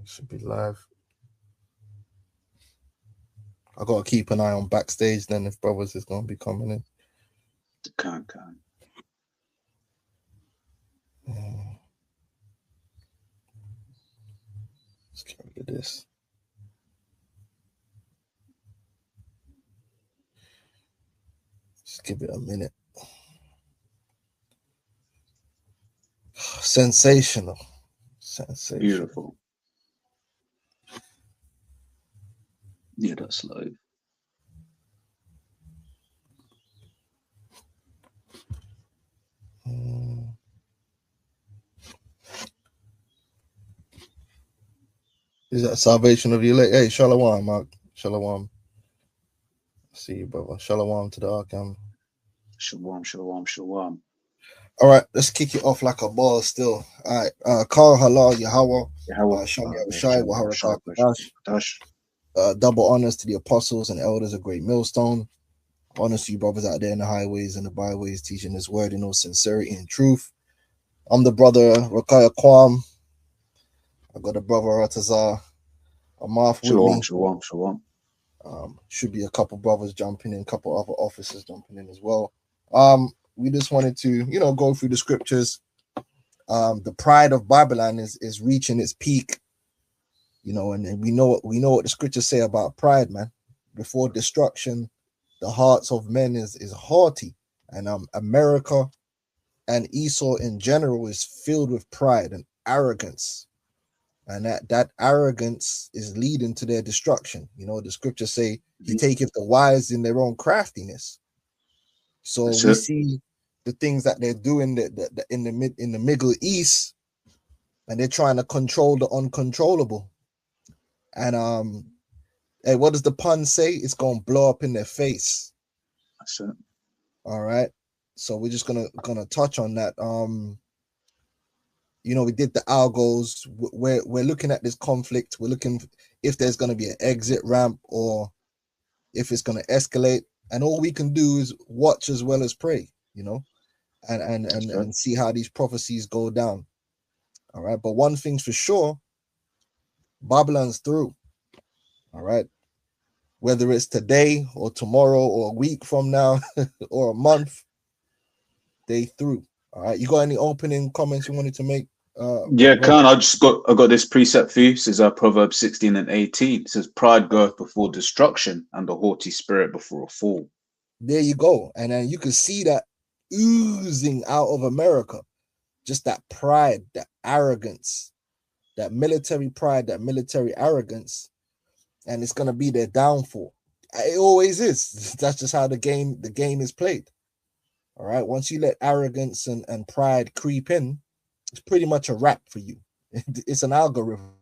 Should be live. I gotta keep an eye on backstage then if brothers is gonna be coming in. Can't. Let's get rid of this. Just give it a minute. Sensational. Beautiful. Yeah, that's slow. Is that salvation of your leg? Hey, Shalom, Mark. Shalom. See you, brother. Shalom to the Arkham. Shalom. All right, let's kick it off like a ball still. All right, Carl Halal Yahweh, Shami Abishai, Waharakah Kadash. Double honors to the apostles and elders of Great Millstone. Honors to you brothers out there in the highways and the byways, teaching this word in all sincerity and truth. I'm the brother Rakaya Kwam. I got a brother Ratazar Amath with me. Shalom. Should be a couple brothers jumping in, a couple other officers jumping in as well. We just wanted to, go through the scriptures. The pride of Babylon is reaching its peak, and we know what the scriptures say about pride, man. Before destruction, the hearts of men is haughty, and America and Esau in general is filled with pride and arrogance, and that arrogance is leading to their destruction. The scriptures say he taketh the wise in their own craftiness. So we see the things that they're doing in the Middle East, and they're trying to control the uncontrollable. And hey, what does the pun say? It's gonna blow up in their face. That's it. All right. So we're just gonna touch on that. We did the algos. We're looking at this conflict. We're looking if there's gonna be an exit ramp or if it's gonna escalate. And all we can do is watch as well as pray, and see how these prophecies go down. All right. But one thing's for sure, Babylon's through. All right. Whether it's today or tomorrow or a week from now or a month, they through. All right. You got any opening comments you wanted to make? Khan, I got this precept for you. It says Proverbs 16 and 18. It says, pride goeth before destruction, and the haughty spirit before a fall. There you go. And then you can see that oozing out of America. Just that pride, that arrogance, that military pride, that military arrogance. And it's gonna be their downfall. It always is. That's just how the game is played. All right. Once you let arrogance and pride creep in, it's pretty much a wrap for you. It's an algorithm.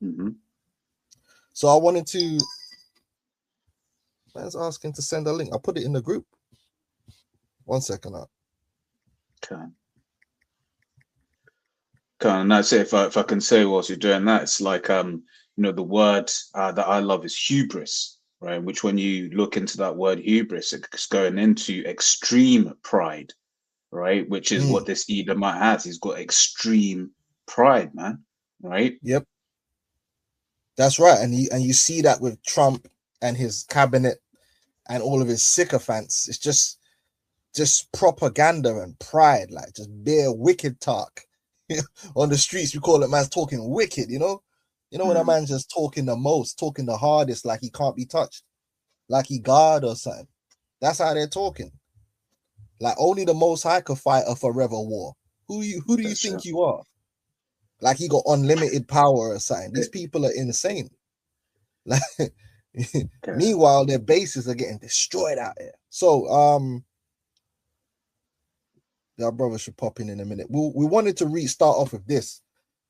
Mm-hmm. So I wanted to. Man's asking to send a link. I'll put it in the group. 1 second up. Okay. And that's it. If I can say whilst you're doing that, it's like the word that I love is hubris, right? Which when you look into that word hubris, it's going into extreme pride, right? Which is what this Edomite has. He's got extreme pride, man. Right? Yep. That's right. And you see that with Trump and his cabinet and all of his sycophants. It's just propaganda and pride, like just bare wicked talk. On the streets, we call it man's talking wicked, when a man's just talking the most, talking the hardest, like he can't be touched, like he God or something. That's how they're talking. Like only the Most High could fight a forever war. Who do you think you are? Like he got unlimited power or something. These people are insane. Like, meanwhile, their bases are getting destroyed out here. So, our brother should pop in a minute. We wanted to start off with this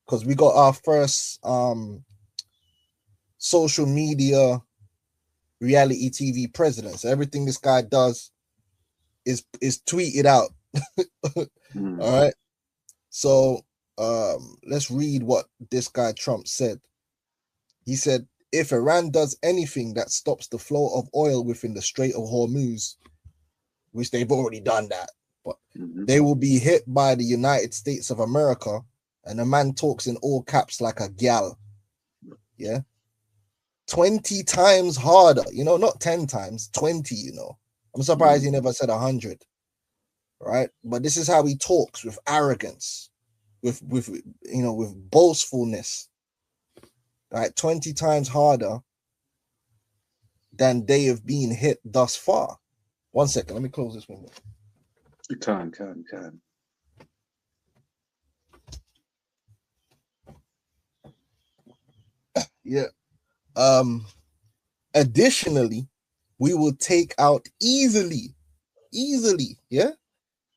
because we got our first social media reality TV president. So everything this guy does is tweeted out. All right. So let's read what this guy Trump said. He said, if Iran does anything that stops the flow of oil within the Strait of Hormuz, which they've already done that, but they will be hit by the United States of America. And the man talks in all caps like a gal. Yeah. 20 times harder, not 10 times, 20, I'm surprised he never said 100. Right? But this is how he talks, with arrogance, with with boastfulness. Right? 20 times harder than they have been hit thus far. 1 second, let me close this window. You can. Yeah. Additionally, we will take out easily, yeah,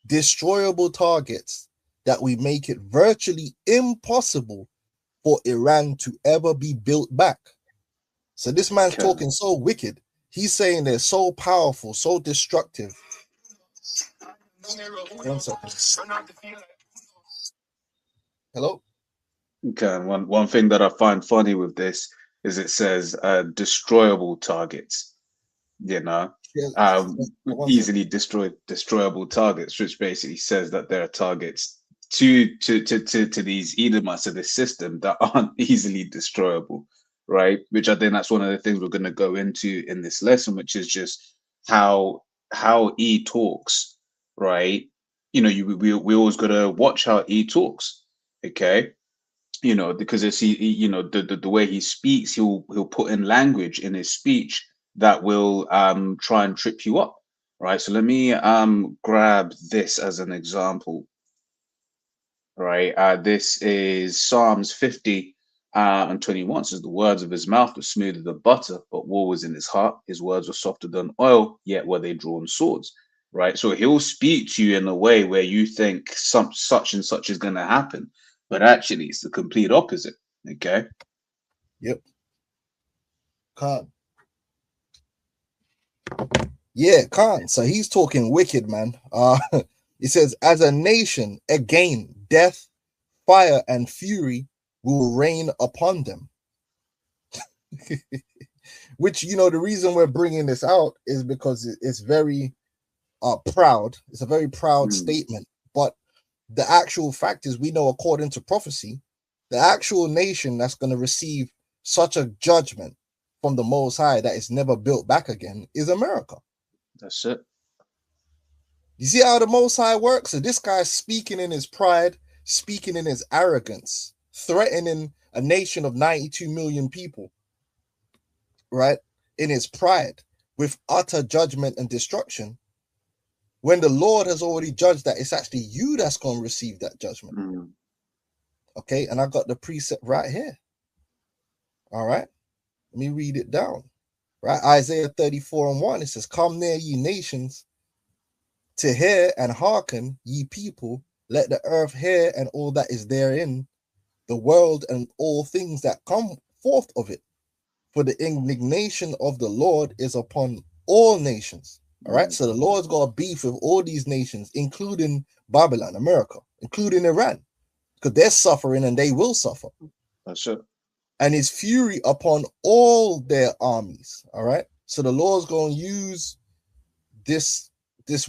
destroyable targets that we make it virtually impossible for Iran to ever be built back. So this man's talking so wicked. He's saying they're so powerful, so destructive. 1 second. Hello? Okay, one thing that I find funny with this is it says destroyable targets, you know, Yeah, easily destroyable targets, which basically says that there are targets to these Edomites of this system that aren't easily destroyable, right? Which I think that's one of the things we're going to go into in this lesson, which is just how E talks, right? You know, we always got to watch how E talks, okay? You know, because it's you know, the way he speaks, he'll put in language in his speech that will try and trip you up, right? So let me grab this as an example, right? This is Psalms 50 and 21. It says, the words of his mouth were smoother than butter, but war was in his heart. His words were softer than oil, yet were they drawn swords, right? So he'll speak to you in a way where you think such and such is going to happen, but actually it's the complete opposite. Okay. Yep. Khan. Yeah, Khan. So he's talking wicked, man. He says, as a nation, again, death, fire, and fury will reign upon them. Which, the reason we're bringing this out is because it's very proud. It's a very proud statement. But the actual fact is, we know, according to prophecy, the actual nation that's going to receive such a judgment from the Most High that it's never built back again is America. That's it. You see how the Most High works? So this guy's speaking in his pride, speaking in his arrogance, threatening a nation of 92 million people, right? In his pride, with utter judgment and destruction, when the Lord has already judged that it's actually you that's going to receive that judgment. Okay, and I got the precept right here. All right, let me read it down. Right, Isaiah 34 and 1, it says, come near, ye nations, to hear and hearken, ye people, let the earth hear and all that is therein, the world and all things that come forth of it. For the indignation of the Lord is upon all nations. All right, so the Lord's got a beef with all these nations, including Babylon, America, including Iran, because they're suffering and they will suffer. That's it. And his fury upon all their armies. All right, so the Lord's going to use this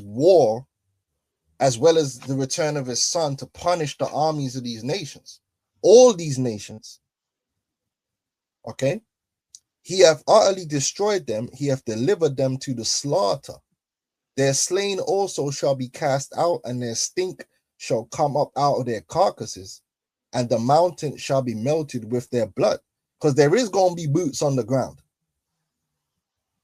war, as well as the return of his son, to punish the armies of these nations, all these nations. Okay, he hath utterly destroyed them, he hath delivered them to the slaughter. Their slain also shall be cast out, and their stink shall come up out of their carcasses, and the mountain shall be melted with their blood. Because there is going to be boots on the ground.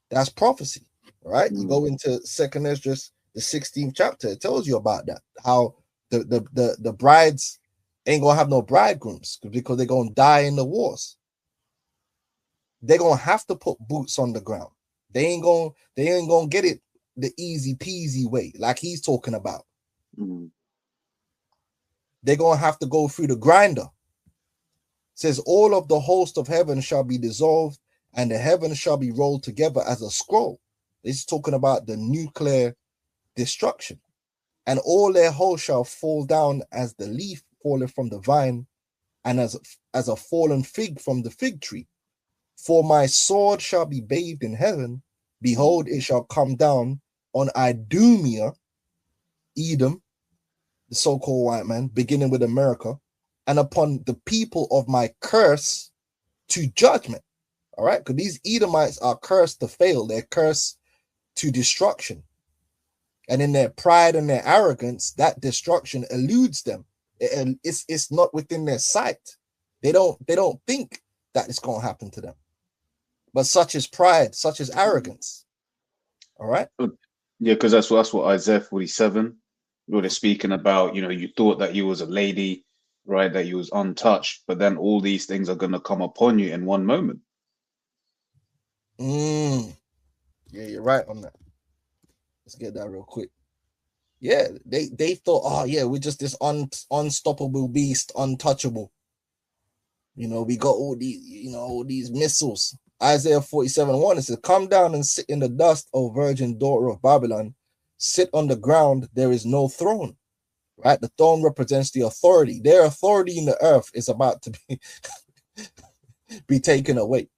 That's prophecy, right? You go into Second Esdras, the 16th chapter, it tells you about that, how the brides ain't gonna have no bridegrooms because they're gonna die in the wars. They're gonna have to put boots on the ground. They ain't gonna get it the easy peasy way, like he's talking about. They're gonna have to go through the grinder. It says, all of the host of heaven shall be dissolved, and the heavens shall be rolled together as a scroll. This is talking about the nuclear destruction. And all their hosts shall fall down as the leaf falleth from the vine, and as a fallen fig from the fig tree. For my sword shall be bathed in heaven. Behold, it shall come down on Idumea, Edom, the so-called white man, beginning with America, and upon the people of my curse, to judgment. All right, because these Edomites are cursed to fail. They're cursed to destruction. And in their pride and their arrogance, that destruction eludes them. It's not within their sight. They don't think that it's going to happen to them. But such is pride, such is arrogance. All right. Yeah, because that's what Isaiah 47, where they're speaking about. You thought that you was a lady, right? That you was untouched, but then all these things are gonna come upon you in one moment. Yeah, you're right on that. Let's get that real quick. Yeah, they thought, oh yeah, we're just this unstoppable beast, untouchable. We got all these missiles. Isaiah 47:1, it says, "Come down and sit in the dust, O virgin daughter of Babylon. Sit on the ground, there is no throne." Right? The throne represents the authority. Their authority in the earth is about to be taken away.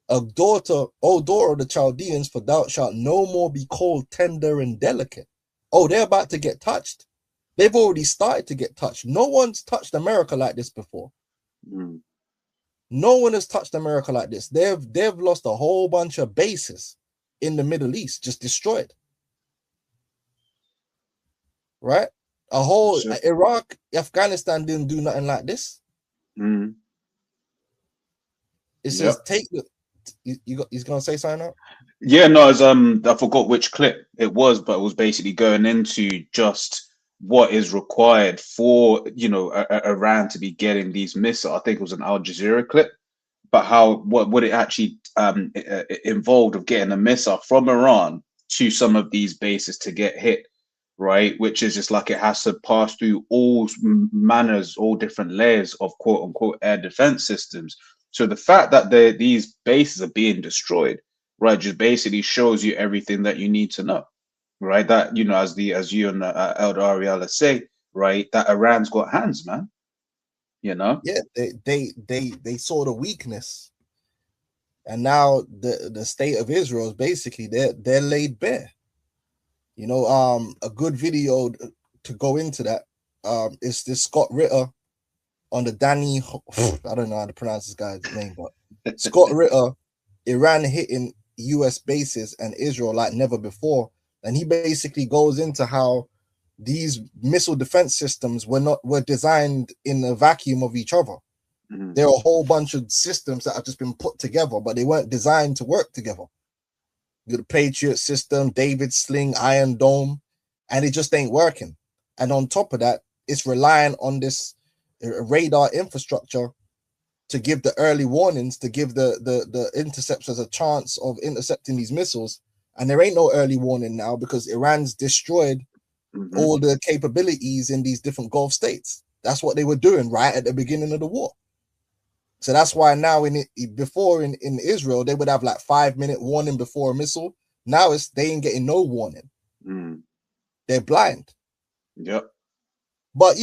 O daughter of the Chaldeans, for thou shalt no more be called tender and delicate. Oh, they're about to get touched. They've already started to get touched. No one's touched America like this before. Mm. No one has touched America like this. They've lost a whole bunch of bases in the Middle East, just destroyed. Right? A whole Sure. Iraq, Afghanistan didn't do nothing like this. Mm. It says, take the. He's gonna say something now? Yeah, no, I forgot which clip it was, but it was basically going into just what is required for Iran to be getting these missiles. I think it was an Al Jazeera clip, but what it actually involved of getting a missile from Iran to some of these bases to get hit, right? Which is just like it has to pass through all manners, all different layers of quote unquote air defense systems. So the fact that these bases are being destroyed, right, just basically shows you everything that you need to know, right? That as you and Elder Ariella say, right, that Iran's got hands, man. Yeah, they saw the weakness, and now the state of Israel is basically they're laid bare. A good video to go into that is this Scott Ritter on the Danny. I don't know how to pronounce this guy's name, but Scott Ritter, Iran hitting U.S. bases and Israel like never before, and he basically goes into how these missile defense systems were designed in a vacuum of each other. Mm-hmm. There are a whole bunch of systems that have just been put together, but they weren't designed to work together. The Patriot system, David Sling, Iron Dome, and it just ain't working. And on top of that, it's relying on this radar infrastructure to give the early warnings, to give the interceptors a chance of intercepting these missiles. And there ain't no early warning now because Iran's destroyed all the capabilities in these different Gulf states. That's what they were doing right at the beginning of the war. So that's why now in Israel, they would have like 5-minute warning before a missile. Now they ain't getting no warning. They're blind. Yep. But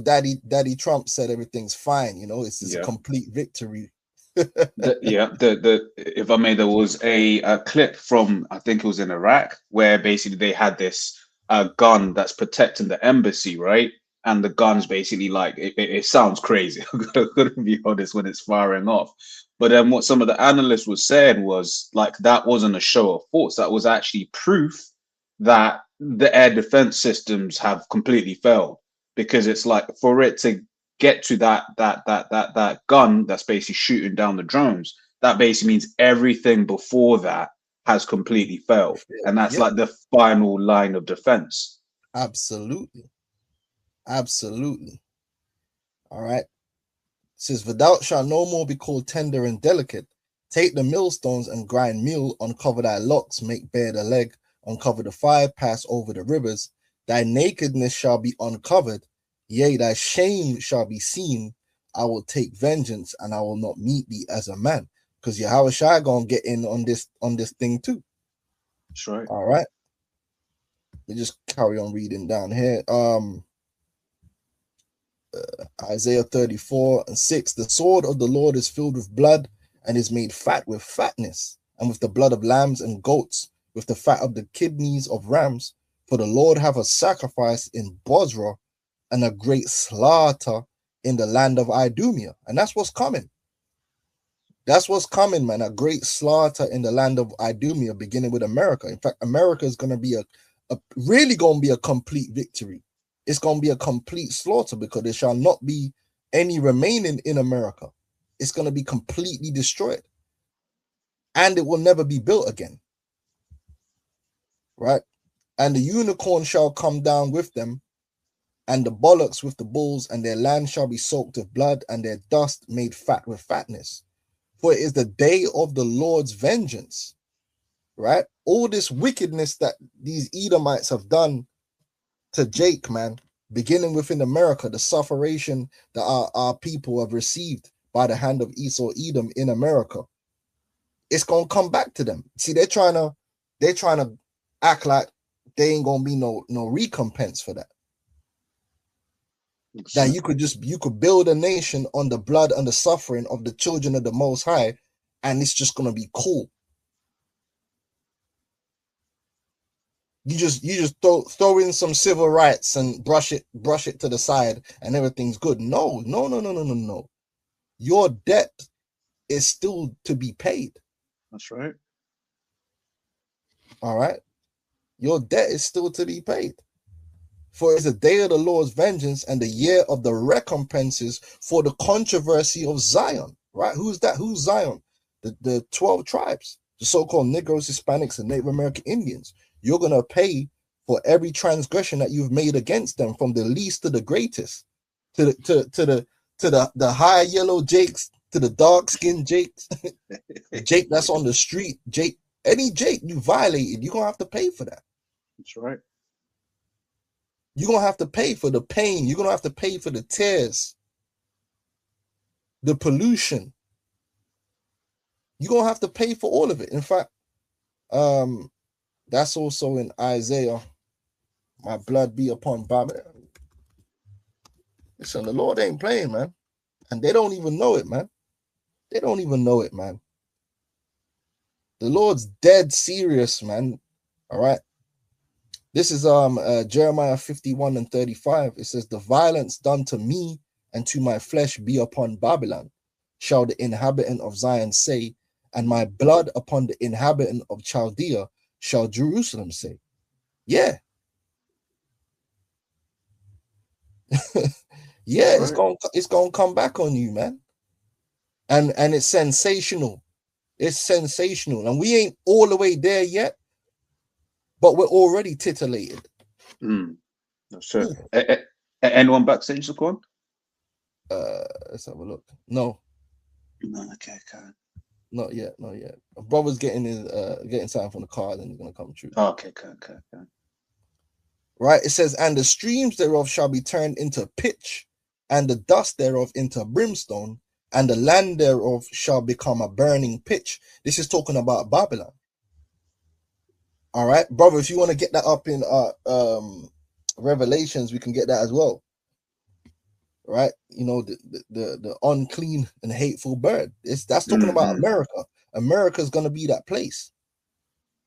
Daddy Trump said everything's fine. It's a complete victory. If I may, there was a clip from, I think it was in Iraq, where basically they had this gun that's protecting the embassy, right? And the gun's basically like it sounds crazy. I'm gonna be honest when it's firing off. But then what some of the analysts were saying was like that wasn't a show of force. That was actually proof that the air defense systems have completely failed, because it's like for it to get to that gun that's basically shooting down the drones, that basically means everything before that has completely failed, and that's like the final line of defense. Absolutely. All right. It says, "For thou shalt no more be called tender and delicate. Take the millstones and grind meal, uncover thy locks, make bare the leg, uncover the thigh, pass over the rivers. Thy nakedness shall be uncovered, yea, thy shame shall be seen. I will take vengeance, and I will not meet thee as a man." Because Yahweh Shai gonna get in on this thing too. That's right. All right. We just carry on reading down here. Isaiah 34:6. "The sword of the Lord is filled with blood, and is made fat with fatness, and with the blood of lambs and goats, with the fat of the kidneys of rams. For the Lord have a sacrifice in Bozrah, and a great slaughter in the land of Idumea." And that's what's coming. That's what's coming, man. A great slaughter in the land of Idumea, beginning with America. In fact, America is going to be really going to be a complete victory. It's going to be a complete slaughter because there shall not be any remaining in America. It's going to be completely destroyed. And it will never be built again. Right? And the unicorn shall come down with them, and the bullocks with the bulls, and their land shall be soaked with blood, and their dust made fat with fatness. For it is the day of the Lord's vengeance, right? All this wickedness that these Edomites have done to Jake, man, beginning within America, the sufferation that our people have received by the hand of Esau Edom in America, it's gonna come back to them. See, they're trying to act like there ain't gonna be no recompense for that. That you could build a nation on the blood and the suffering of the children of the Most High, and it's just gonna be cool. You just throw in some civil rights and brush it to the side, and everything's good. No. Your debt is still to be paid. That's right. All right, your debt is still to be paid. For it's the day of the Lord's vengeance and the year of the recompenses for the controversy of Zion. Right? Who's that? Who's Zion? The 12 tribes, the so-called Negroes, Hispanics, and Native American Indians. You're gonna pay for every transgression that you've made against them, from the least to the greatest, to the high yellow Jakes, to the dark skinned Jakes, Jake that's on the street, any Jake you violated, you're gonna have to pay for that. That's right. You're going to have to pay for the pain. You're going to have to pay for the tears, the pollution. You're going to have to pay for all of it. In fact, that's also in Isaiah. My blood be upon Babylon. Listen, the Lord ain't playing, man. And they don't even know it, man. They don't even know it, man. The Lord's dead serious, man. All right. This is Jeremiah 51:35. It says, the violence done to me and to my flesh be upon Babylon, shall the inhabitant of Zion say, and my blood upon the inhabitant of Chaldea shall Jerusalem say. Yeah. Yeah, right. It's gonna come back on you, man. And it's sensational. It's sensational. And we ain't all the way there yet, but we're already titillated. That's true. Anyone backstage, Laquan? Let's have a look. No. Okay. Not yet. My brother's getting something from the car, and he's gonna come true. Okay. Right. It says, and the streams thereof shall be turned into pitch, and the dust thereof into brimstone, and the land thereof shall become a burning pitch. This is talking about Babylon. All right, brother, if you want to get that up in Revelations, we can get that as well. Right? You know, the unclean and hateful bird. That's talking about America. America's gonna be that place.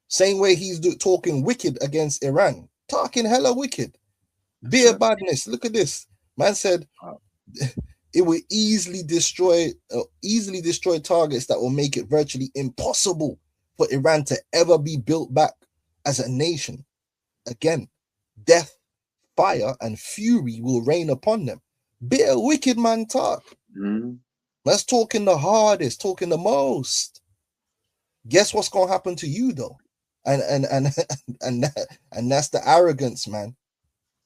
Same way he's talking wicked against Iran. Talking hella wicked. Beer badness. Look at this. Man said it will easily destroy targets that will make it virtually impossible for Iran to ever be built back as a nation. Again, death, fire, and fury will rain upon them. Bit of wicked man talk. That's talking the hardest, talking the most. Guess what's gonna happen to you though? And that's the arrogance, man.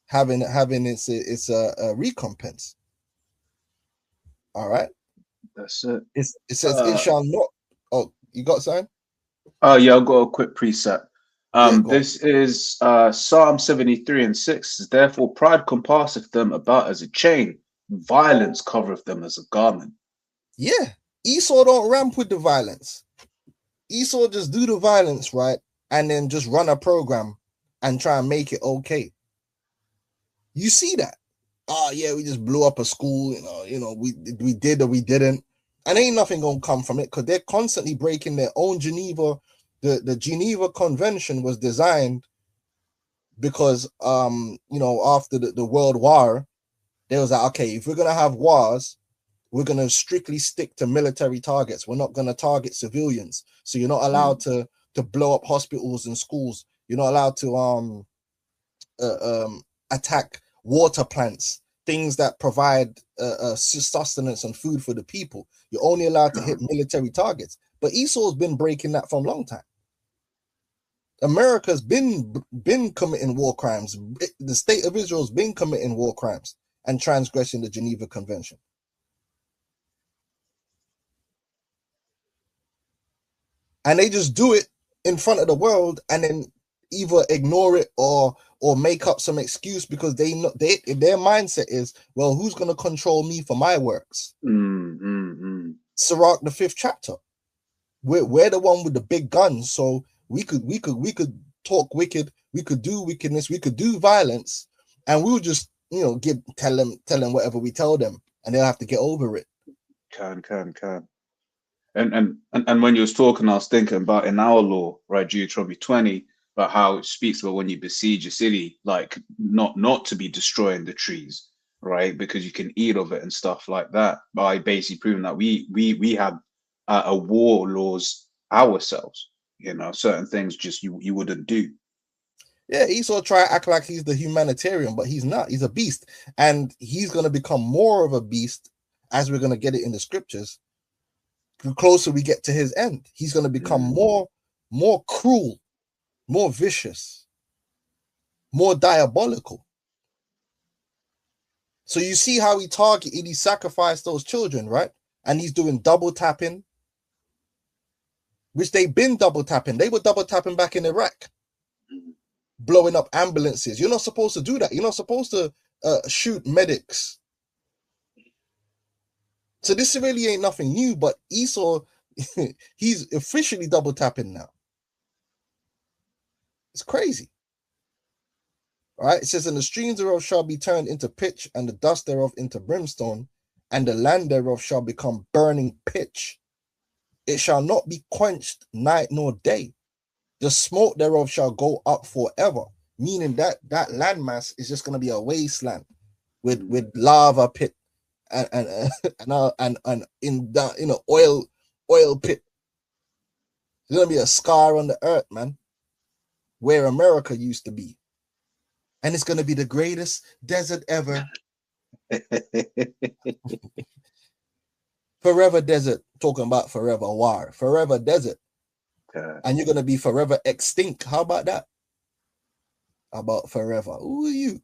Having its recompense. All right. That's it. It says it shall not. Oh, you got something? Oh yeah, I've got a quick preset. This is Psalm 73:6. Therefore, pride compasseth them about as a chain, violence covereth them as a garment. Yeah, Esau don't ramp with the violence. Esau just do the violence, right, and then just run a program and try and make it okay. You see that? Oh yeah, we just blew up a school. You know, we did or we didn't, and ain't nothing gonna come from it because they're constantly breaking their own Geneva. The Geneva Convention was designed because after the World War, they was like, okay, if we're gonna have wars, we're going to strictly stick to military targets. We're not going to target civilians. So you're not allowed to blow up hospitals and schools. You're not allowed to attack water plants, things that provide sustenance and food for the people. You're only allowed to hit military targets. But Esau's been breaking that for a long time. America's been committing war crimes. The state of Israel's been committing war crimes and transgressing the Geneva Convention. And they just do it in front of the world and then either ignore it or make up some excuse because their mindset is, well, who's going to control me for my works? Sirach, the 5th chapter. We're the one with the big guns, so we could talk wicked, we could do wickedness, we could do violence, and we'll just tell them whatever we tell them, and they'll have to get over it. Can. And when you was talking, I was thinking about in our law, right, Deuteronomy 20, about how it speaks about when you besiege a city, like not to be destroying the trees, right, because you can eat of it and stuff like that. By basically proving that we have a war laws ourselves, certain things just you wouldn't do. Yeah, Esau try to act like he's the humanitarian, but he's not. He's a beast, and he's going to become more of a beast as we're going to get it in the scriptures. The closer we get to his end, he's going to become more cruel, more vicious, more diabolical. So you see how he sacrificed those children, right? And he's doing double tapping, which they've been double tapping. They were double tapping back in Iraq, blowing up ambulances. You're not supposed to do that. You're not supposed to shoot medics. So this really ain't nothing new, but Esau, he's officially double tapping now. It's crazy. All right, it says, and the streams thereof shall be turned into pitch, and the dust thereof into brimstone, and the land thereof shall become burning pitch. It shall not be quenched night nor day. The smoke thereof shall go up forever, meaning that landmass is just going to be a wasteland with lava pit and in the oil pit. There's going to be a scar on the earth, man, where America used to be. And it's going to be the greatest desert ever. Forever desert, talking about forever war, forever desert. And you're going to be forever extinct. How about that? How about forever? Who are you?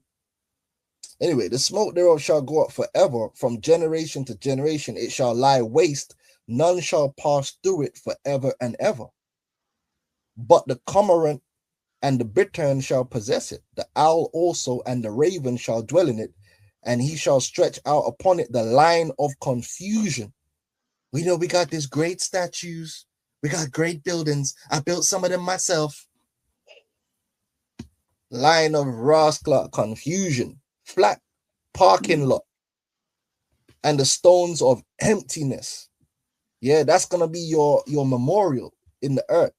Anyway, the smoke thereof shall go up forever, from generation to generation. It shall lie waste. None shall pass through it forever and ever. But the cormorant and the bittern shall possess it. The owl also and the raven shall dwell in it, and he shall stretch out upon it the line of confusion. We got these great statues. We got great buildings. I built some of them myself. Line of rascal confusion. Flat parking lot. And the stones of emptiness. Yeah, that's going to be your memorial in the earth.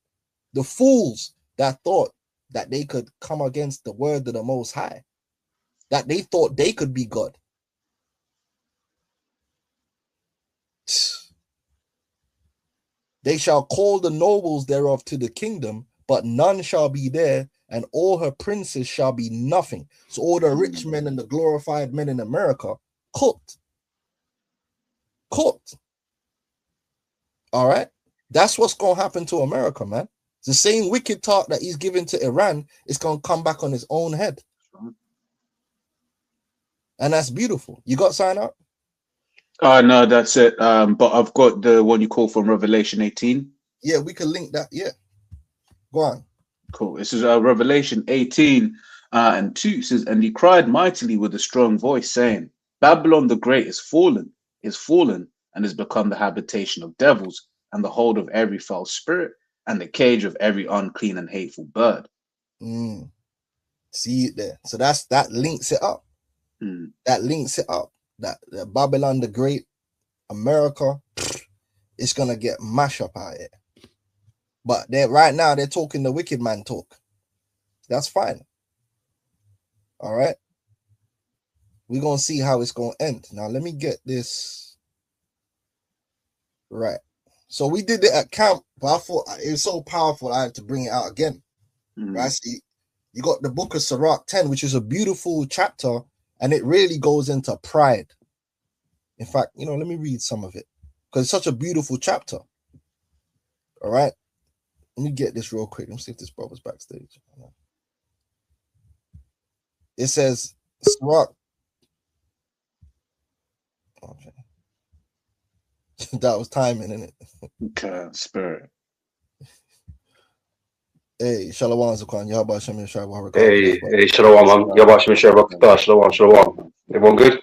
The fools that thought that they could come against the word of the Most High, that they thought they could be God. They shall call the nobles thereof to the kingdom, but none shall be there, and all her princes shall be nothing. So all the rich men and the glorified men in America, cooked. All right? That's what's going to happen to America, man. The same wicked talk that he's giving to Iran is going to come back on his own head. And that's beautiful. You got sign up? No, that's it. But I've got the one you call from Revelation 18. Yeah, we can link that. Yeah. Go on. Cool. This is Revelation 18 and 2. It says, and he cried mightily with a strong voice, saying, Babylon the Great is fallen, and has become the habitation of devils, and the hold of every foul spirit, and the cage of every unclean and hateful bird. See it there. So that links it up. That links it up. That Babylon the Great, America, it's gonna get mashed up out here. But right now they're talking the wicked man talk. That's fine. All right. We're gonna see how it's gonna end. Now let me get this Right. So we did it at camp, but I thought it was so powerful I had to bring it out again. Right. See, you got the book of Sirach 10, which is a beautiful chapter, and it really goes into pride. In fact, let me read some of it because it's such a beautiful chapter. All right. Let me get this real quick. Let me see if this brother's backstage. It says, Sirach. Okay. That was timing, isn't it? Okay, spirit. Hey, Shalom Zakwan. Yahba Shem Yeshua. Hey, Shalom, man. Yahba Shem Yeshua. Shalom. Everyone good?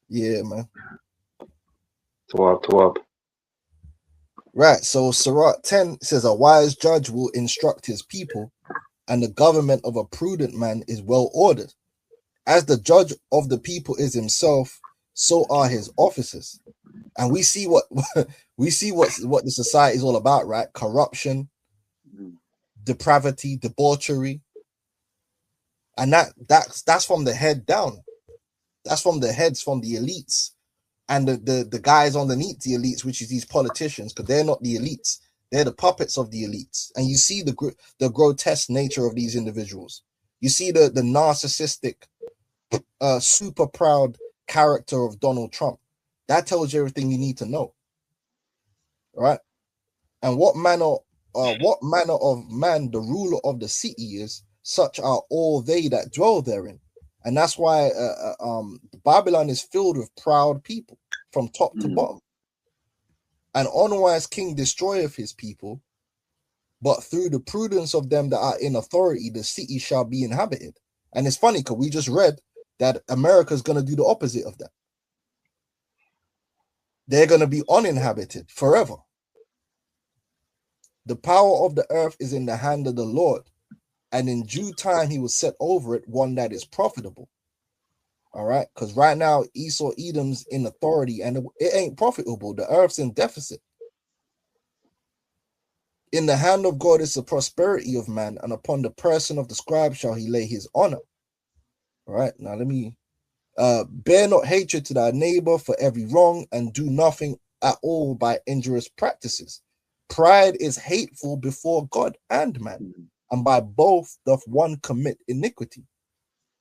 Yeah, man. Tawab. Right. So Sirach 10 says, a wise judge will instruct his people, and the government of a prudent man is well ordered. As the judge of the people is himself, so are his officers. And we see what the society is all about, right? Corruption, depravity, debauchery. And that's from the head down. That's from the heads, from the elites. And the guys underneath the elites, which is these politicians, because they're not the elites. They're the puppets of the elites. And you see the grotesque nature of these individuals. You see the narcissistic, super proud character of Donald Trump. That tells you everything you need to know. Right? And what manner of man the ruler of the city is, such are all they that dwell therein. And that's why Babylon is filled with proud people from top to bottom. An unwise king destroyeth his people, but through the prudence of them that are in authority, the city shall be inhabited. And it's funny because we just read that America is going to do the opposite of that. They're going to be uninhabited forever. The power of the earth is in the hand of the Lord, and in due time he will set over it one that is profitable. All right, because right now Esau Edom's in authority, and it ain't profitable. The earth's in deficit. In the hand of God is the prosperity of man, and upon the person of the scribe shall he lay his honor. All right, now let me bear not hatred to thy neighbor for every wrong, and do nothing at all by injurious practices. Pride is hateful before God and man, and by both doth one commit iniquity.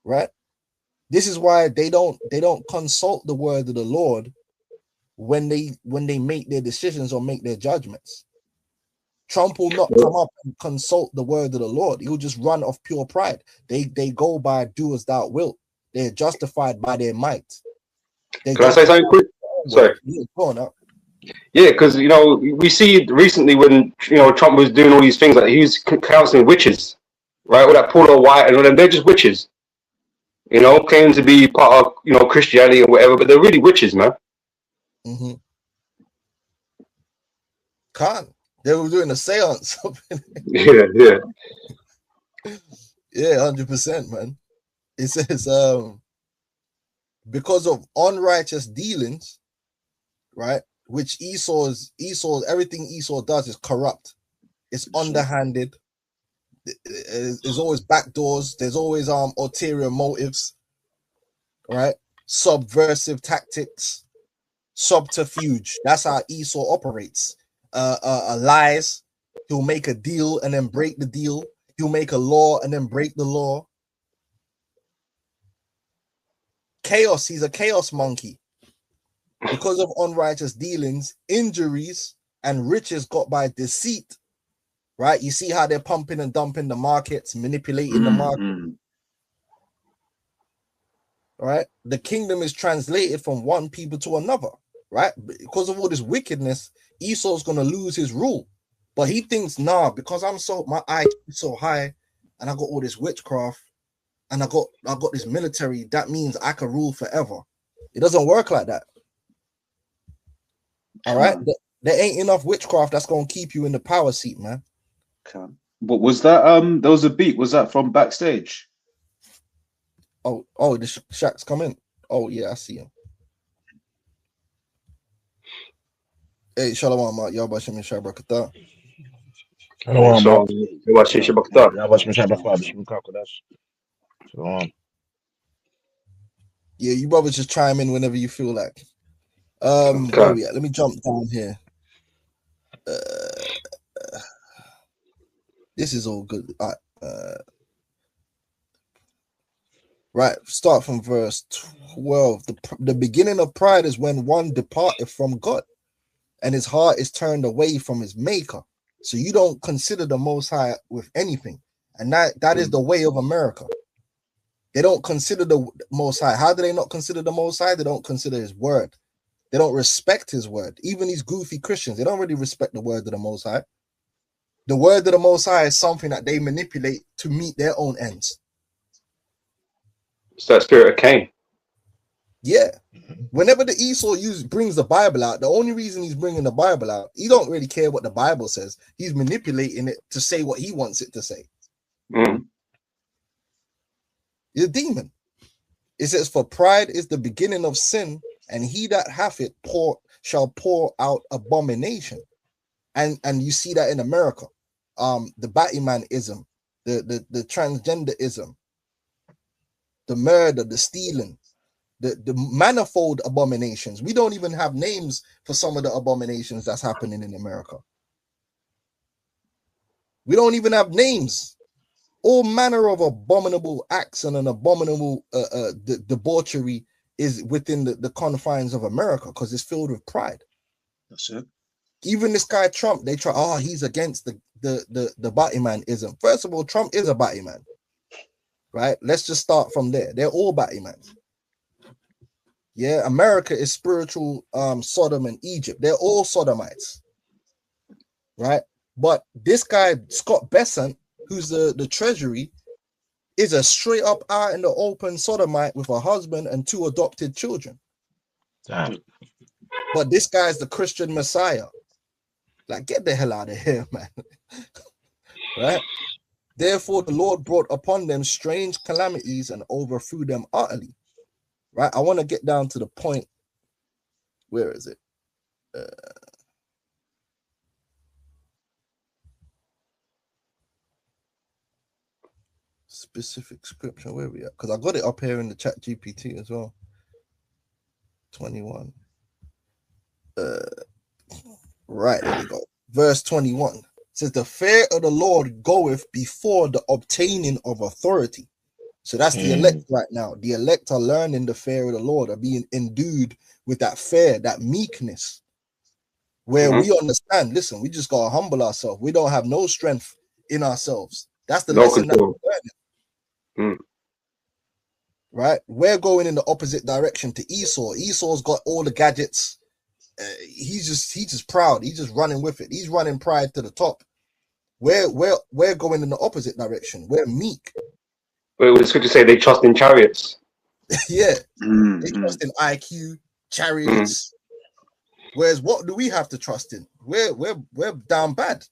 Right? This is why they don't consult the word of the Lord when they make their decisions or make their judgments. Trump will not come up and consult the word of the Lord. He'll just run off pure pride. They go by do as thou wilt. They're justified by their might. Can I say something quick? Sorry. Yeah, go on up. Yeah, because we see recently when Trump was doing all these things, like he was counseling witches, right? All that Paula White and all them, they're just witches. Claim to be part of Christianity or whatever, but they're really witches, man. Mm-hmm. They were doing a seance. Yeah. Yeah, 100%, man. It says because of unrighteous dealings, right? Which Esau's everything Esau does is corrupt. It's underhanded. There's always backdoors. There's always ulterior motives, right? Subversive tactics, subterfuge. That's how Esau operates. Lies. He'll make a deal and then break the deal. He'll make a law and then break the law. Chaos. He's a chaos monkey. Because of unrighteous dealings, injuries, and riches got by deceit. Right? You see how they're pumping and dumping the markets, manipulating the market. Right? The kingdom is translated from one people to another. Right? Because of all this wickedness, Esau's gonna lose his rule. But he thinks, nah, because my IQ is so high, and I got all this witchcraft, and I got this military, that means I can rule forever. It doesn't work like that. All right? There ain't enough witchcraft that's gonna keep you in the power seat, man. What was that? There was a beat. Was that from backstage? Oh, the Shaq's coming. Oh yeah, I see him. Hey, shalom, Mark. Y'all Bashem and Shabrakata. Yeah, you brothers just chime in whenever you feel like. Where we at? Let me jump down here. This is all good. Right, start from verse 12. The beginning of pride is when one departed from God, and his heart is turned away from his maker. So you don't consider the Most High with anything. And that is the way of America. They don't consider the Most High. How do they not consider the Most High? They don't consider his word. They don't respect his word. Even these goofy Christians, they don't really respect the word of the Most High. The word of the Most High is something that they manipulate to meet their own ends. It's that spirit of Cain. Yeah. Whenever the Esau brings the Bible out, the only reason he's bringing the Bible out, he don't really care what the Bible says. He's manipulating it to say what he wants it to say. Mm. He's a demon. It says, for pride is the beginning of sin, and he that hath it shall pour out abomination. And you see that in America. The Batmanism, the transgenderism, the murder, the stealing, the manifold abominations. We don't even have names for some of the abominations that's happening in America. We don't even have names. All manner of abominable acts and an abominable debauchery is within the confines of America because it's filled with pride. That's it. Even this guy Trump, they try, he's against the Batmanism. First of all, Trump is a Batman. Right? Let's just start from there. They're all Batmans. Yeah, America is spiritual Sodom and Egypt. They're all Sodomites. Right? But this guy, Scott Bessent, who's the treasury, is a straight up out in the open Sodomite with a husband and 2 adopted children. Damn. But this guy's the Christian Messiah. Like, get the hell out of here, man. Right? Therefore, the Lord brought upon them strange calamities and overthrew them utterly. Right? I want to get down to the point. Where is it? Specific scripture. Where are we at? Because I got it up here in the chat GPT as well. 21. Right, there we go. Verse 21 says, the fear of the Lord goeth before the obtaining of authority. So that's the elect right now. The elect are learning the fear of the Lord, are being endued with that fear, that meekness, where we understand, listen, we just got to humble ourselves. We don't have no strength in ourselves. That's the lesson that we're learning. Right? We're going in the opposite direction to Esau. Esau's got all the gadgets. He's just proud. He's just running with it. He's running pride to the top. We're going in the opposite direction. We're meek. Well, it's good to say they trust in chariots. Yeah, they trust in IQ, chariots. Whereas what do we have to trust in? We're down bad.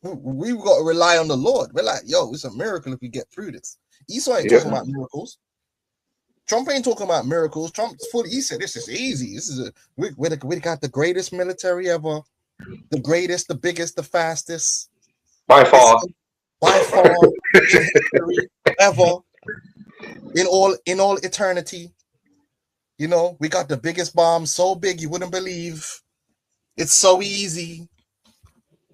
We've got to rely on the Lord. We're like, yo, it's a miracle if we get through this. Esau ain't talking about miracles. Trump ain't talking about miracles. Trump's fully. He said this is easy. This is we got the greatest military ever, the greatest, the biggest, the fastest, by far in history ever, in all eternity. You know, we got the biggest bomb, so big you wouldn't believe. It's so easy.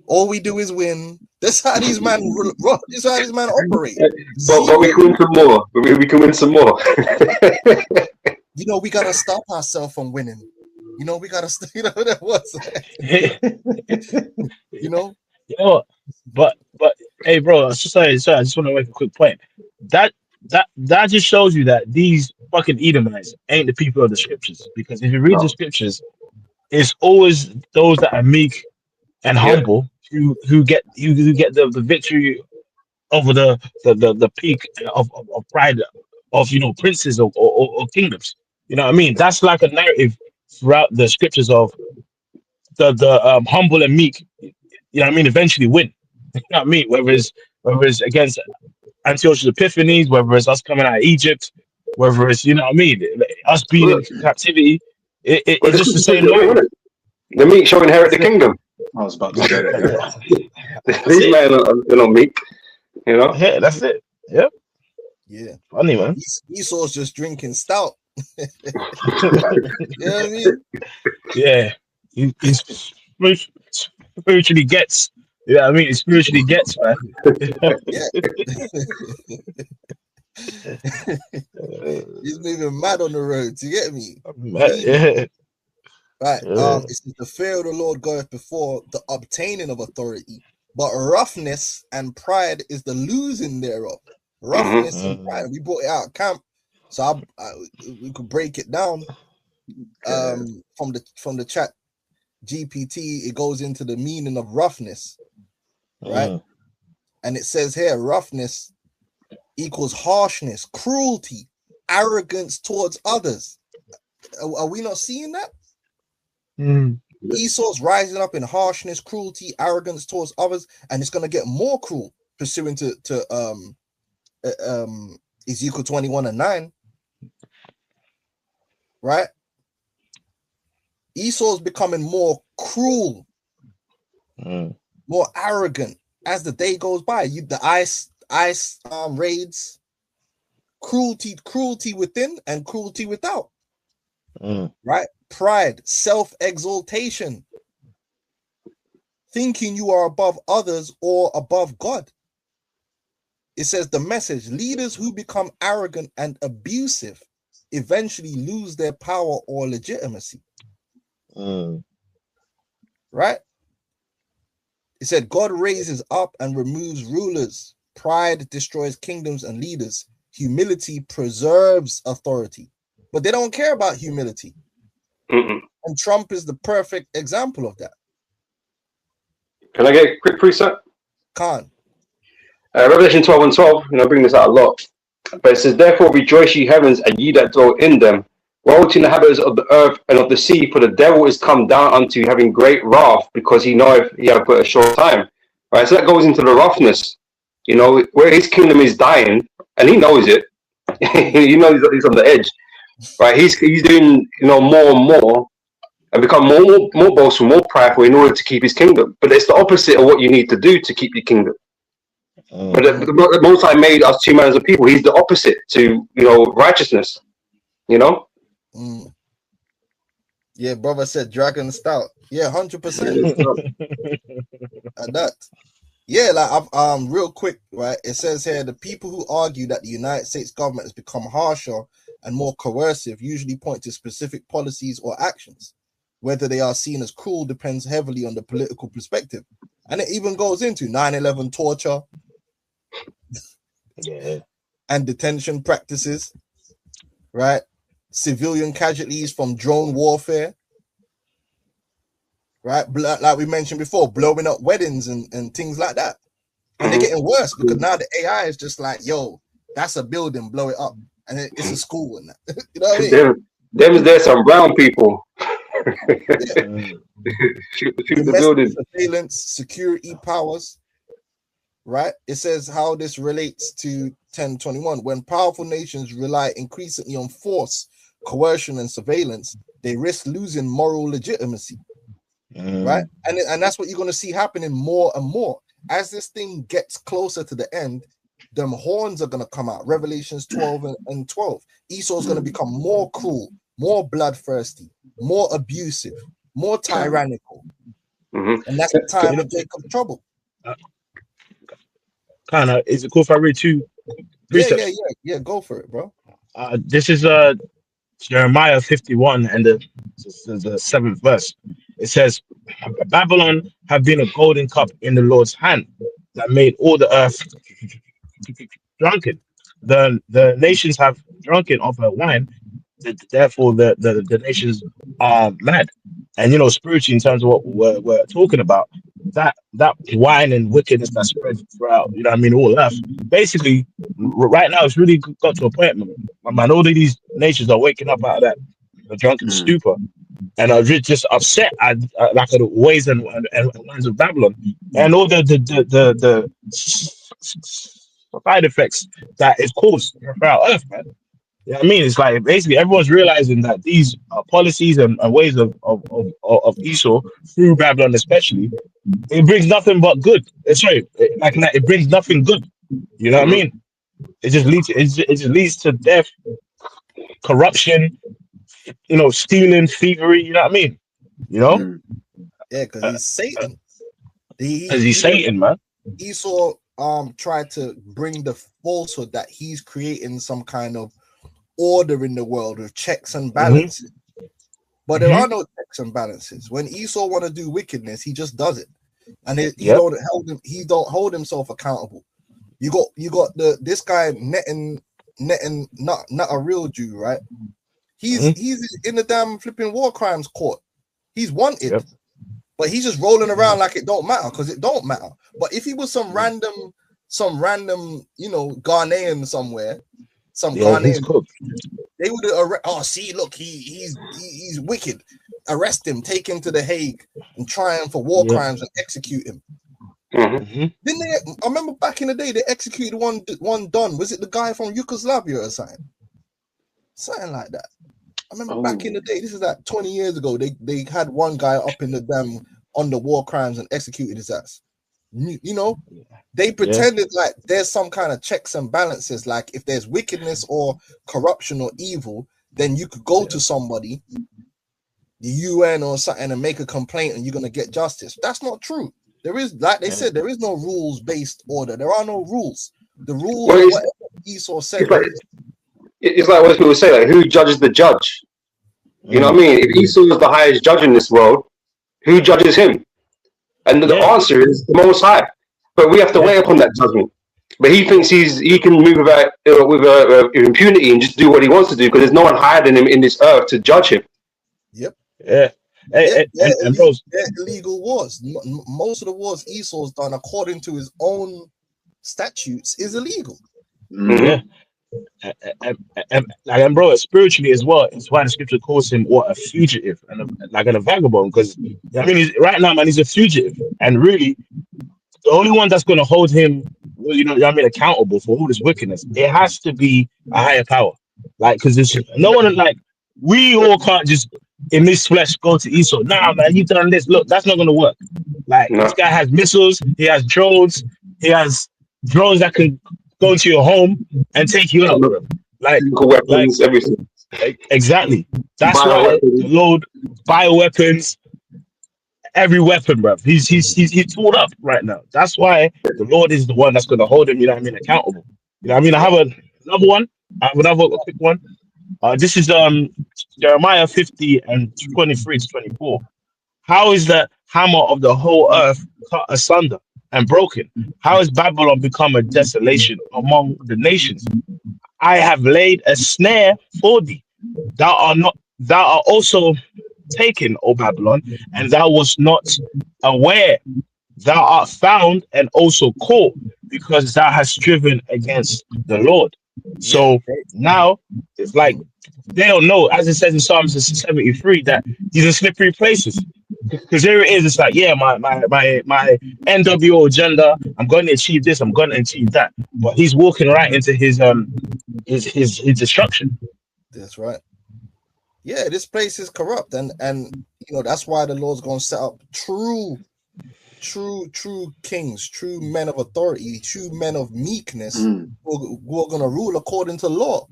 All we do is win. That's how these men operate. But we can win some more. We can win some more. You know, we gotta stop ourselves from winning. You know, we gotta. You know that was. You know. You know, but hey, bro, I just want to make a quick point. That just shows you that these fucking Edomites ain't the people of the scriptures. Because if you read the scriptures, it's always those that are meek and humble who get the victory over the peak of pride of, you know, princes or kingdoms. You know what I mean? That's like a narrative throughout the scriptures of the humble and meek. You know what I mean? Eventually win. You know what I mean? Whether it's against Antiochus Epiphanes, whether it's us coming out of Egypt, whether it's, you know what I mean, us being in captivity, it's just the same way. The meek shall inherit the kingdom. I was about to say that. These men are not meek, you know. Yeah, that's it. Yep. Yeah. Funny, man. Esau's just drinking stout. You know what I mean? Yeah. He's spiritually gets. Yeah, I mean, it spiritually gets, man. Yeah. He's moving mad on the road. You get me? Yeah. Right. It says the fear of the Lord goeth before the obtaining of authority, but roughness and pride is the losing thereof. Roughness and pride. We brought it out of camp, so we could break it down. From the chat GPT, it goes into the meaning of roughness, right? And it says here, roughness equals harshness, cruelty, arrogance towards others. Are we not seeing that? Esau's rising up in harshness, cruelty, arrogance towards others, and it's going to get more cruel pursuant to Ezekiel 21:9, right? Esau's becoming more cruel, more arrogant as the day goes by. The ice raids, cruelty within and cruelty without, right? Pride, self-exaltation, thinking you are above others or above God. It says the message, leaders who become arrogant and abusive eventually lose their power or legitimacy. Right? It said God raises up and removes rulers. Pride destroys kingdoms and leaders. Humility preserves authority. But they don't care about humility. And Trump is the perfect example of that. Can I get a quick preset? Can't. Revelation 12:12, bring this out a lot. But it says, therefore rejoice ye heavens, and ye that dwell in them. Woe to the inhabitants of the earth and of the sea, for the devil is come down unto you, having great wrath, because he knoweth he hath but a short time. Right, so that goes into the roughness, where his kingdom is dying, and he knows it. He's on the edge. Right, he's doing more and more, and become more boastful, more prideful in order to keep his kingdom. But it's the opposite of what you need to do to keep your kingdom. But the Most High made us two manners of people. He's the opposite to righteousness. Yeah, brother said dragon stout. Yeah, 100%. And that. Yeah, like real quick, right? It says here the people who argue that the United States government has become harsher and more coercive usually point to specific policies or actions. Whether they are seen as cruel depends heavily on the political perspective. And it even goes into 9/11 torture and detention practices, right? Civilian casualties from drone warfare, right? Like we mentioned before, blowing up weddings and things like that. And they're getting worse because now the AI is just like, yo, that's a building, blow it up. And it's a school and that. You know what I mean? There's some brown people. Shoot the building. Surveillance, security powers, right? It says how this relates to 10:21. When powerful nations rely increasingly on force, coercion, and surveillance, they risk losing moral legitimacy, right? And that's what you're going to see happening more and more. As this thing gets closer to the end, them horns are going to come out. Revelations 12:12. Esau's going to become more cruel, more bloodthirsty, more abusive, more tyrannical. And that's the time of Jacob's trouble. Kind of, is it cool if I read two precepts? Yeah, go for it, bro. This is Jeremiah 51 and the 7th verse. It says, Babylon have been a golden cup in the Lord's hand that made all the earth drunken. The nations have drunken of her wine, therefore the nations are mad. And spiritually, in terms of what we're talking about, that wine and wickedness that spread throughout, all earth. Basically, right now it's really got to a point, man. All of these nations are waking up out of the drunken stupor, and are just upset at like the ways and lines of Babylon, and all the side effects that it caused throughout earth, man. You know what I mean? It's like basically everyone's realizing that these policies and ways of Esau through Babylon, especially, it brings nothing but good. It brings nothing good. You know what I mean? It just leads to death, corruption, stealing, thievery. You know what I mean? Yeah, because he's Satan. Because he's Satan, man. Esau tried to bring the falsehood that he's creating some kind of order in the world with checks and balances. But there are no checks and balances. When Esau want to do wickedness, he just does it, and he don't hold himself accountable. You got this guy netting not a real Jew, right? He's in the damn flipping war crimes court. He's wanted, but he's just rolling around like it don't matter, because it don't matter. But if he was some random, Ghanaian somewhere, Ghanaian, they would arrest. Oh, see, look, he's wicked. Arrest him, take him to the Hague, and try him for war crimes and execute him. Didn't they? I remember back in the day they executed one Don. Was it the guy from Yugoslavia or something? Something like that. I remember back in the day. This is like 20 years ago. They had one guy up in the dam on the war crimes and executed his ass. They pretended like there's some kind of checks and balances. Like if there's wickedness or corruption or evil, then you could go to somebody, the UN or something, and make a complaint, and you're gonna get justice. That's not true. There is, like they said, there is no rules-based order. There are no rules. The rules are what Esau said. It's like what people say, like, who judges the judge? You know what I mean? If Esau is the highest judge in this world, who judges him? And the answer is the Most High. But we have to weigh upon that judgment. But he thinks he can move with impunity and just do what he wants to do, because there's no one higher than him in this earth to judge him. Yep. Yeah. And those illegal wars. Most of the wars Esau's done according to his own statutes is illegal. And bro, spiritually as well, it's why the scripture calls him a fugitive and a vagabond, because right now, man, he's a fugitive, and really the only one that's going to hold him, accountable for all this wickedness, it has to be a higher power, because there's no one we all can't just in this flesh go to Esau. Nah, man, you done this. Look, that's not going to work. This guy has missiles, he has drones that can go into your home and take you out, bro. Weapons, everything. Exactly. That's why the Lord, bioweapons, every weapon, bro. He's tooled up right now. That's why the Lord is the one that's going to hold him, accountable. I have another one. I have another quick one. This is Jeremiah 50 and 23 to 24. How is the hammer of the whole earth cut asunder and broken? How has Babylon become a desolation among the nations? I have laid a snare for thee. Thou art also taken, O Babylon, and thou wast not aware. Thou art found and also caught, because thou hast striven against the Lord. So now it's like they don't know, as it says in Psalms 73, that he's in slippery places. Because here it is, it's like, my NWO agenda, I'm going to achieve this, I'm going to achieve that, but he's walking right into his destruction. That's right. Yeah, this place is corrupt, and that's why the Lord's going to set up true kings, true men of authority, true men of meekness, who are going to rule according to law.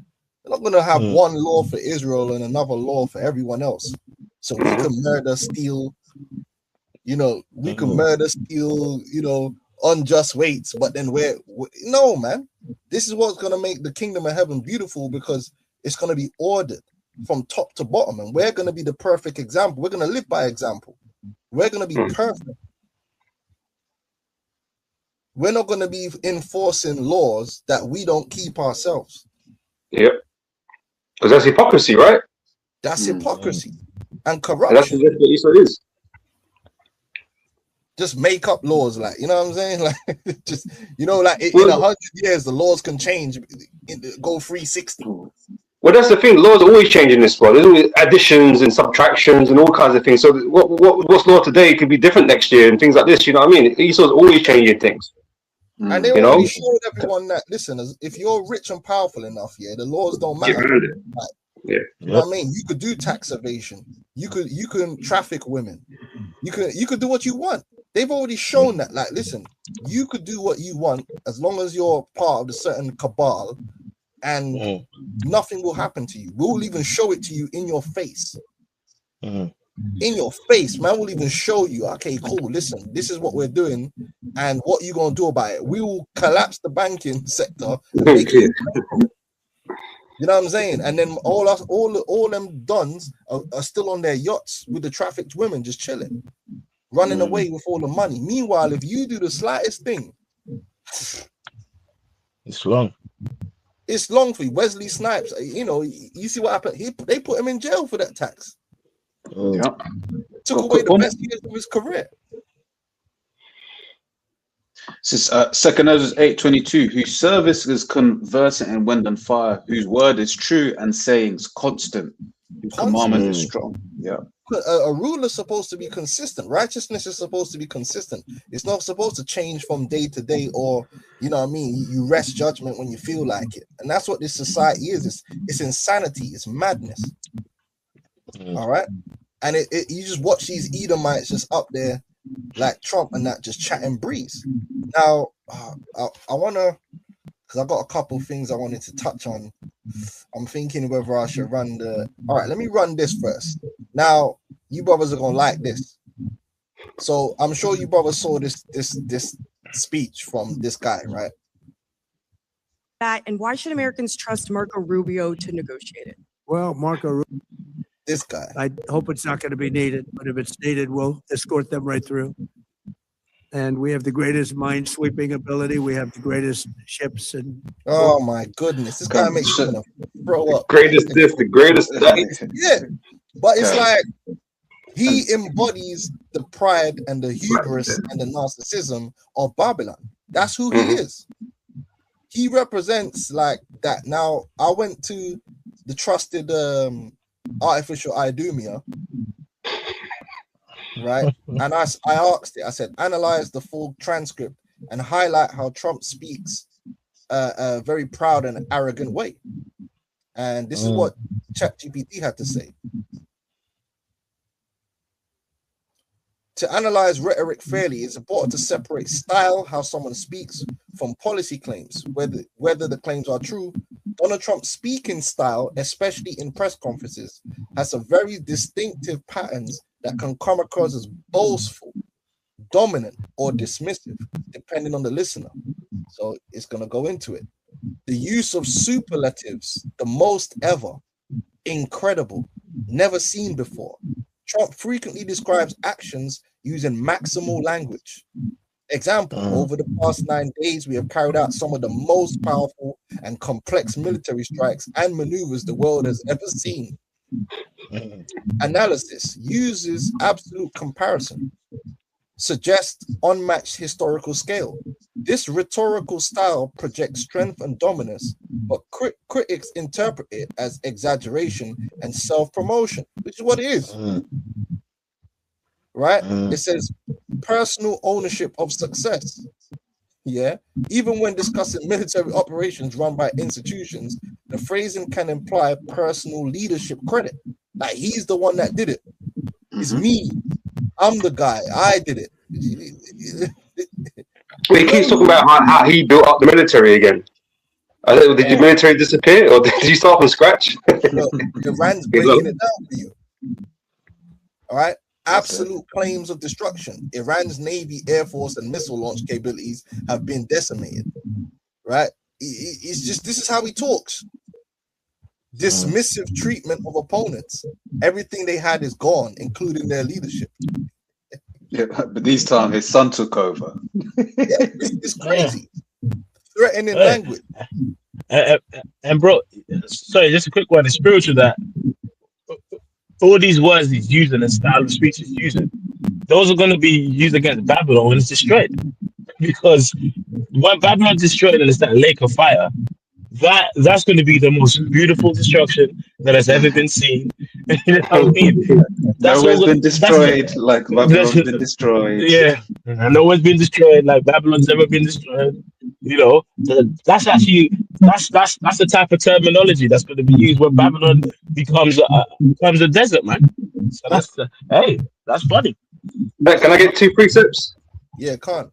They're not going to have one law for Israel and another law for everyone else. So we can murder, steal, unjust weights, but then no, man. This is what's going to make the kingdom of heaven beautiful, because it's going to be ordered from top to bottom, and we're going to be the perfect example. We're going to live by example. We're going to be perfect. We're not going to be enforcing laws that we don't keep ourselves. Yep. Because that's hypocrisy, right? That's hypocrisy and corruption. And that's what Esau is. Just make up laws, you know what I'm saying? In 100 years, the laws can change, go 360. Well, that's the thing. Laws are always changing this world. There's always additions and subtractions and all kinds of things. So what's law today could be different next year and things like this. You know what I mean? Esau's always changing things. And they already showed everyone that, listen, if you're rich and powerful enough, the laws don't matter. You know what I mean? You could do tax evasion. You can traffic women. You could do what you want. They've already shown that. Listen, you could do what you want as long as you're part of a certain cabal, and nothing will happen to you. We'll even show it to you in your face. in your face. Man will even show you, okay, cool, listen, this is what we're doing, and what you gonna do about it. We will collapse the banking sector and make it. You know what I'm saying? And then all them dons are still on their yachts with the trafficked women, just chilling, running away with all the money. Meanwhile, if you do the slightest thing, it's long. It's long for you. Wesley Snipes, you know, you see what happened. They put him in jail for that tax. Yeah. Took away the best years of his career. This is 2 Ezra 8:22. Whose service is conversant in wind and fire, whose word is true and sayings constant, whose commandment is strong. Yeah. A ruler's supposed to be consistent. Righteousness is supposed to be consistent. It's not supposed to change from day to day, or you know what I mean, you rest judgment when you feel like it. And that's what this society is. It's insanity, it's madness. All right. And you just watch these Edomites just up there like Trump and that, just chatting breeze. Now I wanna, because I got a couple things I wanted to touch on. I'm thinking whether I should run all right, let me run this first. Now, you brothers are gonna like this. So I'm sure you brothers saw this speech from this guy, right? And why should Americans trust Marco Rubio to negotiate it? Well, Marco Rubio, this guy. I hope it's not going to be needed, but if it's needed, we'll escort them right through. And we have the greatest mine-sweeping ability. We have the greatest ships. And oh my goodness, this guy makes me throw up. Greatest this, the greatest that. Yeah, but it's like he embodies the pride and the hubris and the narcissism of Babylon. That's who he is. He represents like that. Now, I went to the trusted artificial Idumia, right? And I asked it, I said, analyze the full transcript and highlight how Trump speaks a very proud and arrogant way. And this is what ChatGPT had to say. To analyze rhetoric fairly, it's important to separate style, how someone speaks, from policy claims, whether the claims are true. Donald Trump's speaking style, especially in press conferences, has some very distinctive patterns that can come across as boastful, dominant, or dismissive, depending on the listener. So it's going to go into it. The use of superlatives, the most ever, incredible, never seen before. Trump frequently describes actions using maximal language. Example, over the past 9 days, we have carried out some of the most powerful and complex military strikes and maneuvers the world has ever seen. Analysis uses absolute comparison, suggests unmatched historical scale. This rhetorical style projects strength and dominance, but critics interpret it as exaggeration and self-promotion, which is what it is. Right? It says personal ownership of success. Yeah. Even when discussing military operations run by institutions, the phrasing can imply personal leadership credit. Like he's the one that did it. It's me. I'm the guy. I did it. Well, he keeps talking about how he built up the military again. Did the military disappear, or did you start from scratch? Look, Iran's breaking it down for you. All right. Absolute claims of destruction. Iran's Navy, Air Force, and missile launch capabilities have been decimated. Right? It's just, this is how he talks. Dismissive treatment of opponents. Everything they had is gone, including their leadership. Yeah, but this time his son took over. It's crazy. Threatening language. And bro, sorry, just a quick one. It's spiritual that all these words he's using and style of speech he's using, those are going to be used against Babylon when it's destroyed. Because when Babylon's destroyed and it's that lake of fire, that's going to be the most beautiful destruction that has ever been seen. You know what I mean? That's always been destroyed, like Babylon's been destroyed. Yeah, and always been destroyed, like Babylon's never been destroyed. You know, that's actually that's the type of terminology that's going to be used when Babylon becomes a desert, man. So that's funny. Can I get 2 precepts? Yeah, can't.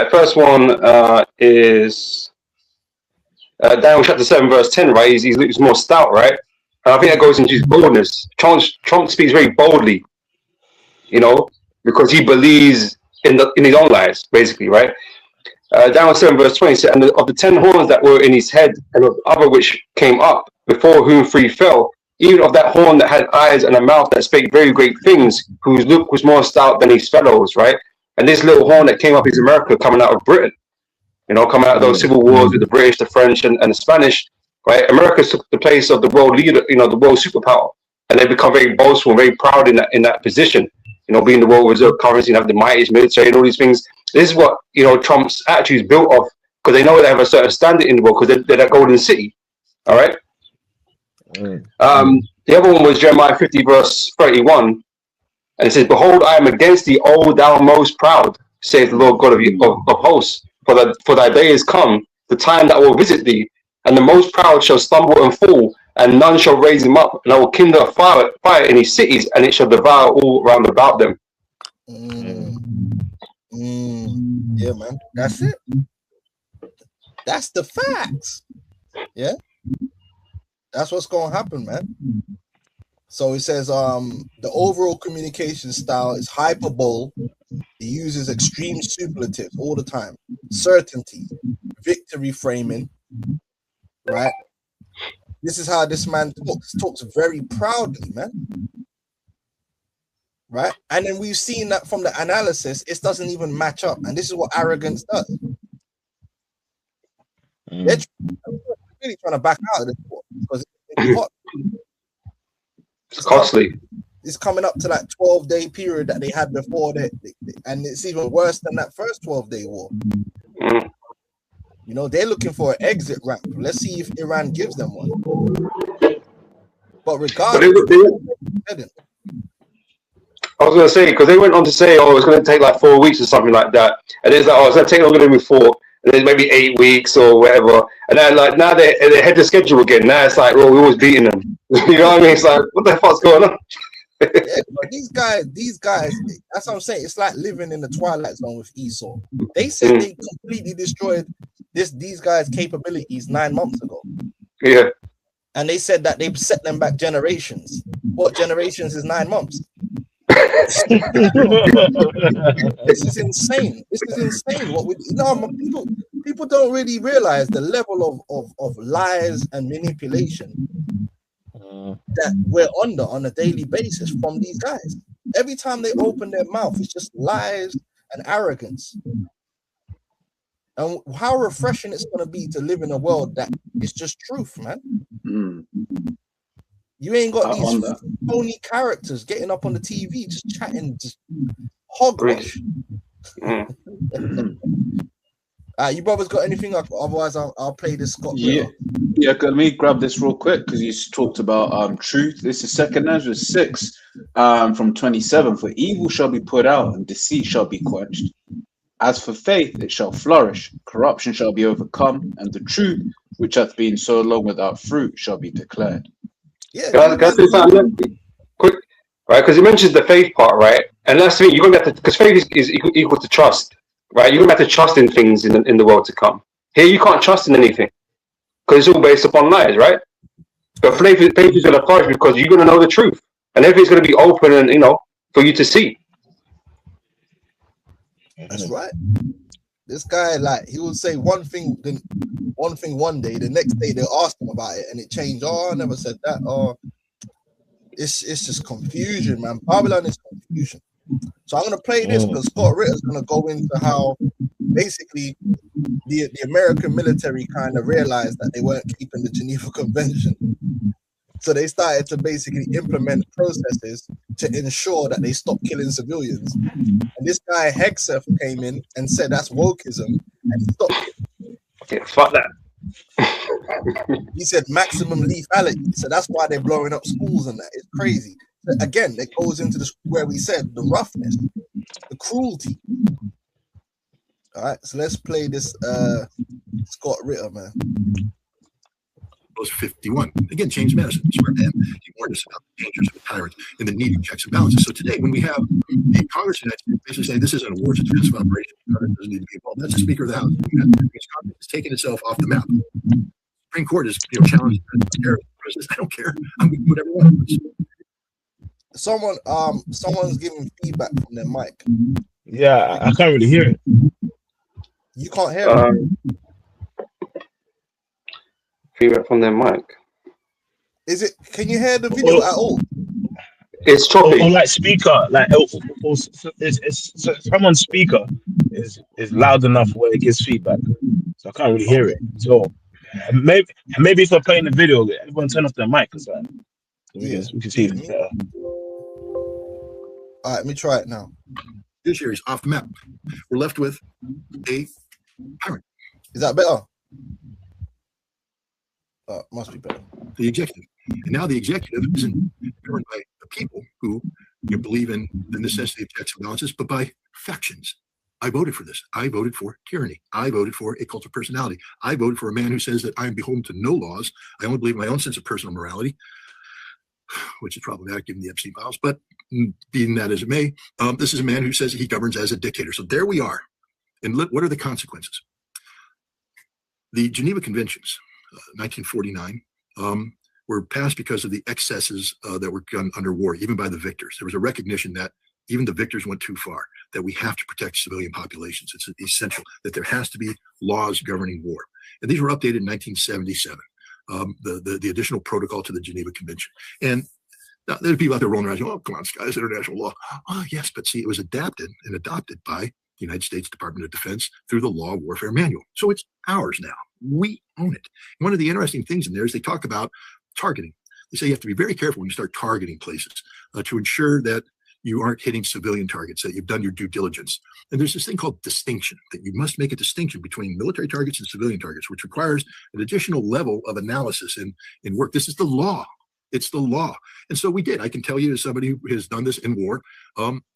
First one is Daniel chapter 7 verse 10, right? He's more stout, right? And I think that goes into his boldness. Trump speaks very boldly, you know, because he believes in his own lies, basically, right? Daniel 7 verse 20 said, and of the 10 horns that were in his head, and of the other which came up, before whom 3 fell, even of that horn that had eyes and a mouth that spake very great things, whose look was more stout than his fellows, right? And this little horn that came up is America, coming out of Britain, you know, coming out of those civil wars with the British, the French, and the Spanish, right? America took the place of the world leader, you know, the world superpower, and they become very boastful and very proud in that position, you know, being the world reserve currency and have the mightiest military and all these things. This is what, you know, Trump's attitude is built off, because they know they have a certain standard in the world because they're that golden city. All right. The other one was Jeremiah 50 verse 31, and it says, "Behold, I am against thee, O thou most proud, saith the Lord God of hosts. For thy day is come, the time that I will visit thee, and the most proud shall stumble and fall, and none shall raise him up. And I will kindle a fire in his cities, and it shall devour all round about them." Yeah, man. That's it. That's the facts. Yeah. That's what's going to happen, man. So it says the overall communication style is hyperbole. He uses extreme superlatives all the time. Certainty, victory framing, right? This is how this man talks very proudly, man. Right? And then we've seen that from the analysis, it doesn't even match up. And this is what arrogance does. They're really trying to back out of this because it's costly. It's coming up to that 12-day period that they had before and it's even worse than that first 12-day war. You know, they're looking for an exit ramp. Let's see if Iran gives them one. But regardless, I was going to say, because they went on to say, oh, it's going to take like 4 weeks or something like that. And it's like, oh, it's going to take longer than we thought. And then maybe 8 weeks or whatever. And then like now they head the schedule again. Now it's like, well, we're always beating them. You know what I mean? It's like, what the fuck's going on? Yeah, but these guys, that's what I'm saying. It's like living in the Twilight Zone with Esau. They said they completely destroyed these guys' capabilities 9 months ago. Yeah. And they said that they've set them back generations. What generations is 9 months? This is insane. This is insane. People don't really realize the level of lies and manipulation that we're under on a daily basis from these guys. Every time they open their mouth, it's just lies and arrogance. And how refreshing it's going to be to live in a world that is just truth, man. You ain't got these phony characters getting up on the TV, just chatting, just hogwash. You brothers got anything? Otherwise, I'll play this. Scott. Yeah. Let me grab this real quick because you talked about truth. This is 2 Ezra 6 from 27. For evil shall be put out, and deceit shall be quenched. As for faith, it shall flourish. Corruption shall be overcome, and the truth, which hath been so long without fruit, shall be declared. Yeah, can I say something quick? Right, because it mentions the faith part, right? And that's the thing, you're going to have to, because faith is equal to trust, right? You're going to have to trust in things in the world to come. Here, you can't trust in anything because it's all based upon lies, right? But faith is going to flourish because you're going to know the truth, and everything's going to be open and for you to see. That's right. This guy, like, he will say one thing one day, the next day they'll ask him about it, and it changed. Oh, I never said that. Oh, it's just confusion, man. Babylon is confusion. So I'm gonna play this because Scott Ritter's gonna go into how basically the American military kind of realized that they weren't keeping the Geneva Convention. So they started to basically implement processes to ensure that they stop killing civilians. And this guy Hegseth came in and said that's wokeism and stopped it. Yeah, fuck that. He said maximum lethality. So that's why they're blowing up schools and that. It's crazy. So again, it goes into where we said the roughness, the cruelty. All right, so let's play this Scott Ritter, man. 51. Again, James Madison, smart man, he warned us about the dangers of a tyrant and the need of checks and balances. So today, when we have the Congress basically saying this isn't a war, it's a defensive operation, Congress doesn't need to be involved. That's the Speaker of the House. Congress has taken itself off the map. The Supreme Court has challenged terrorism process. I don't care. I'm going to do whatever I want. Someone's giving feedback from their mic. Yeah, I can't really hear it. You can't hear it. Feedback from their mic. Is it? Can you hear the video at all? It's choppy. Or like speaker, like so someone's speaker is loud enough where it gives feedback, so I can't really hear it. So maybe if we're playing the video, everyone turn off their mic, because we can see it better. All right, let me try it now. Judiciary is off the map. We're left with a tyrant. Is that better? Must be better. The executive. And now the executive isn't governed by the people who believe in the necessity of checks and balances, but by factions. I voted for this. I voted for tyranny. I voted for a cult of personality. I voted for a man who says that I am beholden to no laws. I only believe in my own sense of personal morality, which is problematic given the Epstein files. But being that as it may, this is a man who says he governs as a dictator. So there we are. And what are the consequences? The Geneva Conventions, 1949, were passed because of the excesses that were done under war, even by the victors. There was a recognition that even the victors went too far, that we have to protect civilian populations. It's essential that there has to be laws governing war. And these were updated in 1977, the additional protocol to the Geneva Convention. And now, there are people out there rolling around saying, oh, come on, Scott, it's international law. Oh, yes, but see, it was adapted and adopted by the United States Department of Defense through the Law of Warfare Manual. So it's ours now. We own it. And one of the interesting things in there is they talk about targeting. They say you have to be very careful when you start targeting places to ensure that you aren't hitting civilian targets, that you've done your due diligence. And there's this thing called distinction, that you must make a distinction between military targets and civilian targets, which requires an additional level of analysis in work. This is the law. It's the law. And so we did. I can tell you, as somebody who has done this in war,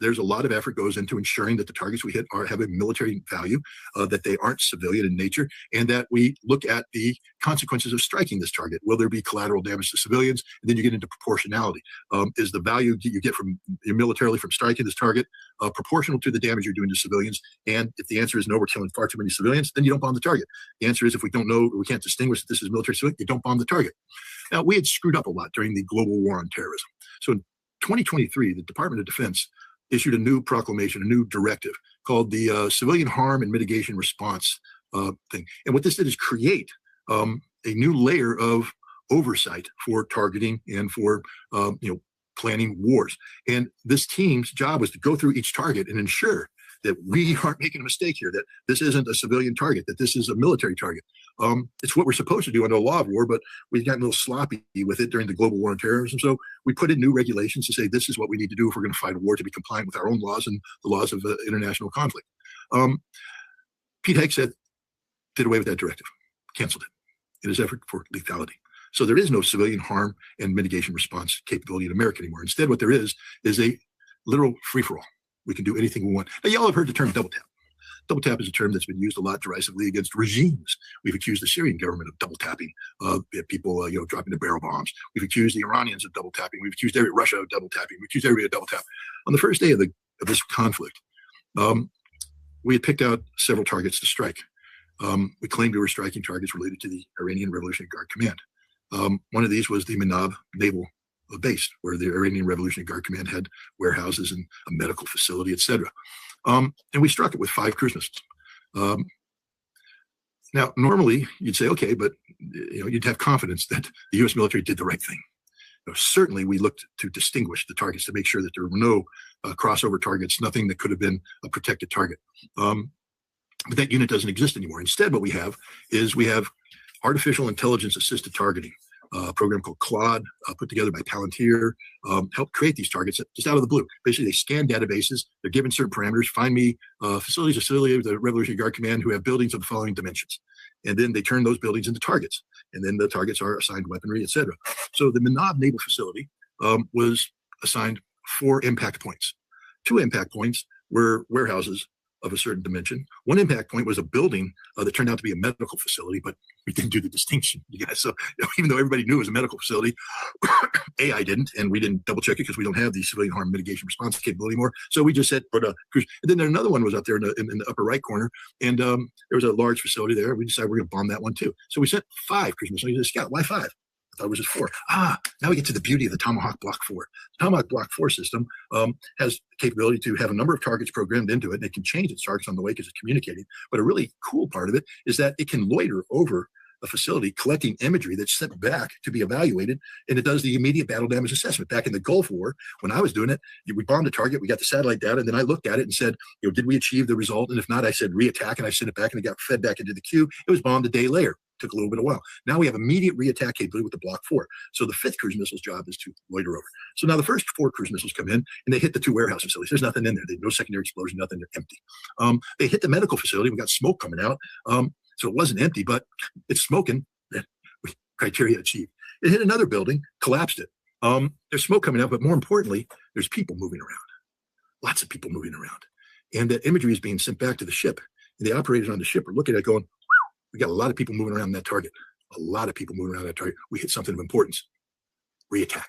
there's a lot of effort goes into ensuring that the targets we hit have a military value, that they aren't civilian in nature, and that we look at the consequences of striking this target. Will there be collateral damage to civilians? And then you get into proportionality. Is the value you get from militarily from striking this target proportional to the damage you're doing to civilians? And if the answer is no, we're killing far too many civilians, then you don't bomb the target. The answer is if we don't know, we can't distinguish that this is military civilian, you don't bomb the target. Now, we had screwed up a lot during the global war on terrorism. So in 2023, the Department of Defense issued a new proclamation, a new directive called the Civilian Harm and Mitigation Response thing. And what this did is create a new layer of oversight for targeting and for planning wars. And this team's job was to go through each target and ensure that we aren't making a mistake here, that this isn't a civilian target, that this is a military target. It's what we're supposed to do under the law of war, but we've gotten a little sloppy with it during the global war on terrorism. So we put in new regulations to say this is what we need to do if we're going to fight a war, to be compliant with our own laws and the laws of international conflict. Pete Hegseth did away with that directive, canceled it in his effort for lethality. So there is no civilian harm and mitigation response capability in America anymore. Instead, what there is a literal free-for-all. We can do anything we want. Now, y'all have heard the term double tap. Double tap is a term that's been used a lot derisively against regimes. We've accused the Syrian government of double tapping, people, dropping the barrel bombs. We've accused the Iranians of double tapping. We've accused Russia of double tapping. We've accused everybody of double tap. On the first day of this conflict, we had picked out several targets to strike. We claimed we were striking targets related to the Iranian Revolutionary Guard Command. One of these was the Manab naval base, where the Iranian Revolutionary Guard Command had warehouses and a medical facility, etc. And we struck it with 5 cruise missiles. Now, normally you'd say, okay, but you'd have confidence that the U.S. military did the right thing. Certainly, we looked to distinguish the targets to make sure that there were no crossover targets, nothing that could have been a protected target. But that unit doesn't exist anymore. Instead, what we have is artificial intelligence assisted targeting. A program called Claude, put together by Palantir, helped create these targets just out of the blue. Basically, they scan databases. They're given certain parameters. Find me facilities affiliated with the Revolutionary Guard Command who have buildings of the following dimensions. And then they turn those buildings into targets. And then the targets are assigned weaponry, etc. So the Manab Naval Facility was assigned 4 impact points. 2 impact points were warehouses of a certain dimension. 1 impact point was a building that turned out to be a medical facility, but we didn't do the distinction, you guys. So even though everybody knew it was a medical facility, I didn't, and we didn't double check it because we don't have the civilian harm mitigation response capability anymore. So we just said, put a cruise. And then another one was up there in the upper right corner, and there was a large facility there. We decided we're going to bomb that one too. So we sent 5 cruise missiles. He said, Scout, why 5? thought it was just 4. Now we get to the beauty of the Tomahawk Block 4. The Tomahawk Block 4 system has the capability to have a number of targets programmed into it, and it can change its targets on the way because it's communicating. But a really cool part of it is that it can loiter over a facility collecting imagery that's sent back to be evaluated, and it does the immediate battle damage assessment. Back in the Gulf War, when I was doing it, we bombed a target, we got the satellite data, and then I looked at it and said, did we achieve the result? And if not, I said reattack, and I sent it back, and it got fed back into the queue. It was bombed a day later. Took a little bit of a while. Now we have immediate reattack capability with the Block 4. So the 5th cruise missile's job is to loiter over. So now the first 4 cruise missiles come in, and they hit the 2 warehouse facilities. There's nothing in there. There's no secondary explosion, nothing. They're empty. They hit the medical facility. We got smoke coming out. So it wasn't empty, but it's smoking. Criteria achieved. It hit another building, collapsed it. There's smoke coming out, but more importantly, there's people moving around. Lots of people moving around. And that imagery is being sent back to the ship. And the operators on the ship are looking at it going, we got a lot of people moving around that target. A lot of people moving around that target. We hit something of importance. Reattack.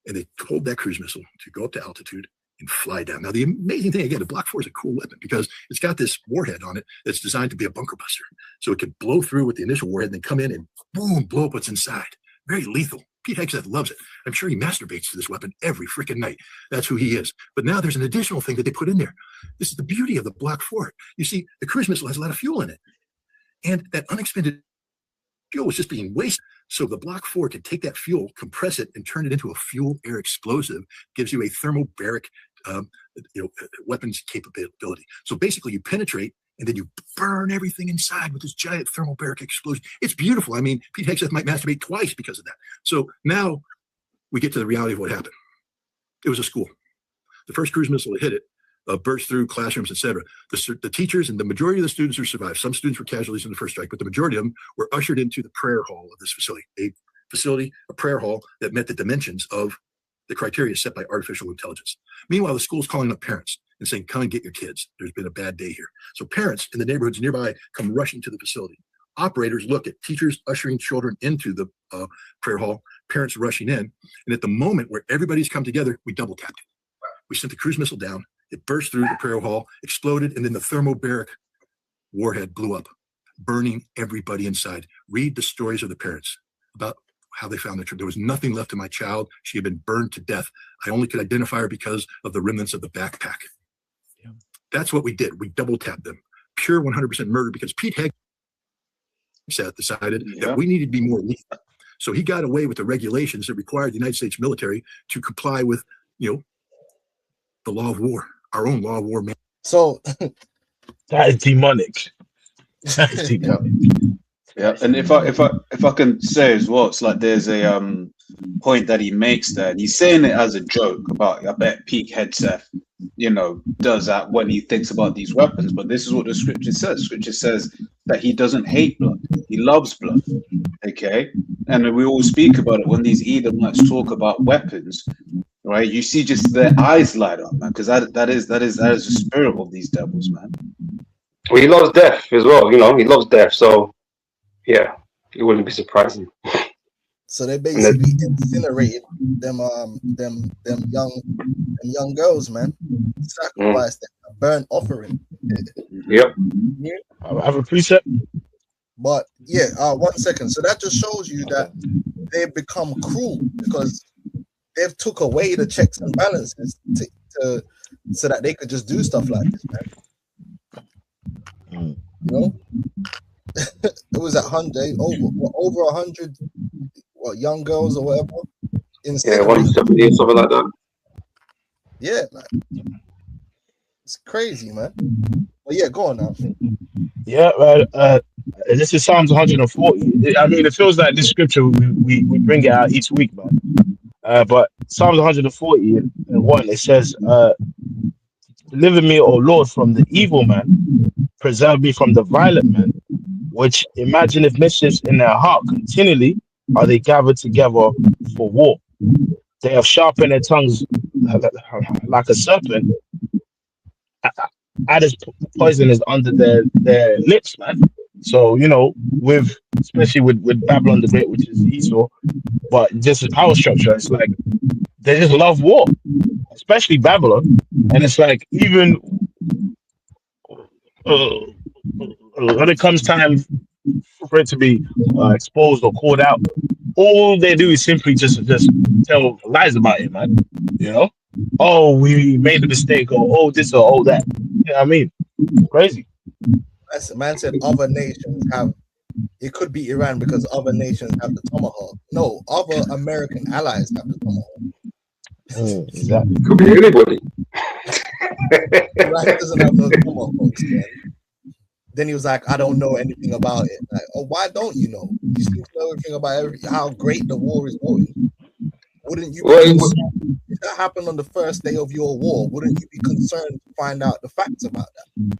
And they told that cruise missile to go up to altitude and fly down. Now, the amazing thing, again, the Block 4 is a cool weapon because it's got this warhead on it that's designed to be a bunker buster. So it can blow through with the initial warhead and then come in and boom, blow up what's inside. Very lethal. Pete Hegseth loves it. I'm sure he masturbates to this weapon every freaking night. That's who he is. But now there's an additional thing that they put in there. This is the beauty of the Block 4. You see, the cruise missile has a lot of fuel in it. And that unexpended fuel was just being wasted. So the Block 4 can take that fuel, compress it, and turn it into a fuel-air explosive. Gives you a thermobaric weapons capability. So basically, you penetrate, and then you burn everything inside with this giant thermobaric explosion. It's beautiful. I mean, Pete Hegseth might masturbate twice because of that. So now we get to the reality of what happened. It was a school. The first cruise missile that hit it burst through classrooms, etc. The teachers and the majority of the students who survived, some students were casualties in the first strike, but the majority of them were ushered into the prayer hall of this facility, a prayer hall that met the dimensions of the criteria set by artificial intelligence. Meanwhile, the school's calling up parents and saying, come and get your kids. There's been a bad day here. So parents in the neighborhoods nearby come rushing to the facility. Operators look at teachers ushering children into the prayer hall, parents rushing in. And at the moment where everybody's come together, we double tapped it. We sent the cruise missile down. It burst through the prayer hall, exploded, and then the thermobaric warhead blew up, burning everybody inside. Read the stories of the parents about how they found the trip. There was nothing left of my child. She had been burned to death. I only could identify her because of the remnants of the backpack. Yeah. That's what we did. We double tapped them. Pure 100% murder because Pete Hegseth decided that we needed to be more lethal. So he got away with the regulations that required the United States military to comply with, the law of war, our own law of war. So that is demonic. That is demonic. Yeah, and if I can say as well, it's like there's a point that he makes there, and he's saying it as a joke about, I bet Pete Hegseth, does that when he thinks about these weapons. But this is what the scripture says. Scripture says that he doesn't hate blood; he loves blood. Okay, and we all speak about it when these Edomites talk about weapons. Right, you see just their eyes light up, man, because that is the spirit of these devils, man. Well, he loves death as well. He loves death, so yeah, it wouldn't be surprising. So they basically incinerated them young girls, man. Sacrificed them, a burnt offering. Yep. I have a precept. But yeah, 1 second. So that just shows you that they've become cruel because they've took away the checks and balances so that they could just do stuff like this, man. It was 100 over 100 young girls or whatever. 170 something like that. Yeah, like it's crazy, man. But yeah, go on now. Yeah, this is Psalms 140. I mean, it feels like this scripture we bring it out each week, man. But Psalms 140 and 1, it says, deliver me, O Lord, from the evil man, preserve me from the violent man, which imagineth mischiefs in their heart continually are they gathered together for war. They have sharpened their tongues like a serpent. Addis poison is under their lips, man. So, especially with Babylon the Great, which is Esau, but just the power structure, it's like they just love war, especially Babylon. And it's like even when it comes time for it to be exposed or called out, all they do is simply just tell lies about it, man. You know, oh, we made a mistake, or oh this or oh that. You know what I mean? Crazy. As the man said, other nations have. It could be Iran because other nations have the tomahawk. No, other American allies have the tomahawk. Exactly. Could be anybody. Iran doesn't have no tomahawks, man. Then he was like, I don't know anything about it. Like, oh, why don't you know? You seem to know everything about how great the war is going. Wouldn't you if that happened on the first day of your war, wouldn't you be concerned to find out the facts about that?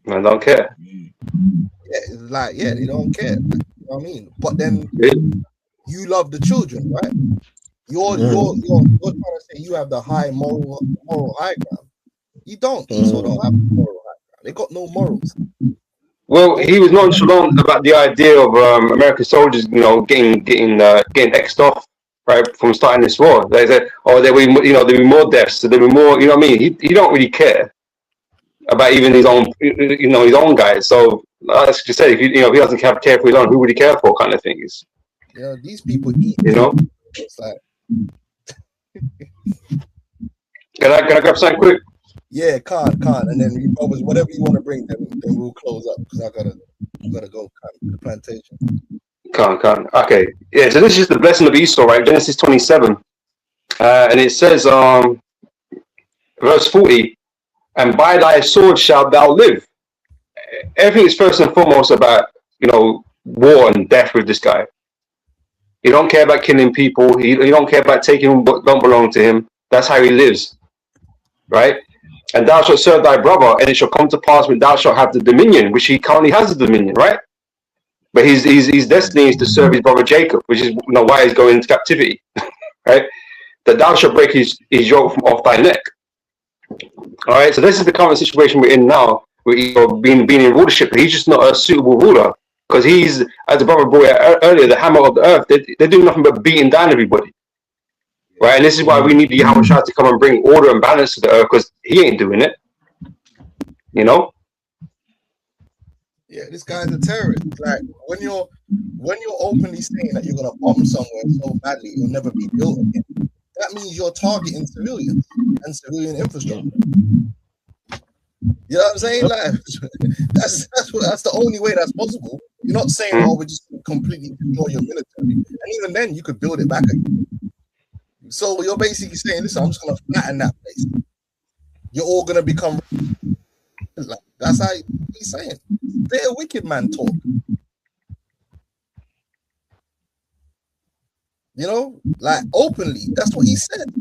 I don't care. Yeah, it's like, yeah, they don't care. You know what I mean? But then you love the children, right? You're trying to say you have the high moral high ground. You don't. Esau don't have moral high ground. They got no morals. Well, he was nonchalant about the idea of American soldiers, you know, getting X'd off, right, from starting this war. They said, oh, there will be more deaths, so there will be more. You know what I mean? He don't really care about even his own, his own guys. So as you said, if he doesn't care for his own, who would he care for? Kind of thing is. These people eat. It's like. Can I grab something quick? Yeah, can't. And then you always whatever you want to bring, then we'll close up because I gotta go to the plantation. Can't. Okay. Yeah, so this is the blessing of Esau, right? Genesis 27. And it says, verse 40, and by thy sword shalt thou live. Everything is first and foremost about, war and death with this guy. He don't care about killing people. He don't care about taking what don't belong to him. That's how he lives, right? And thou shalt serve thy brother, and it shall come to pass when thou shalt have the dominion, which he currently has the dominion, right? But his destiny is to serve his brother Jacob, which is why he's going into captivity, right? That thou shalt break his yoke from off thy neck. All right, so this is the current situation we're in now. We're being in rulership, but he's just not a suitable ruler because he's, as the brother brought out earlier, the hammer of the earth. They're doing nothing but beating down everybody, right? And this is why we need the Yahweh Shah to come and bring order and balance to the earth because he ain't doing it, Yeah, this guy's a terrorist. Like when you're openly saying that you're gonna bomb somewhere so badly it'll never be built again, that means you're targeting civilians and civilian infrastructure. You know what I'm saying? Like that's the only way that's possible. You're not saying, oh, we just completely destroy your military, and even then you could build it back again. So you're basically saying, listen, I'm just gonna flatten that place. You're all gonna become. Like, that's how he's saying. They're a wicked man talk. Like openly. That's what he said.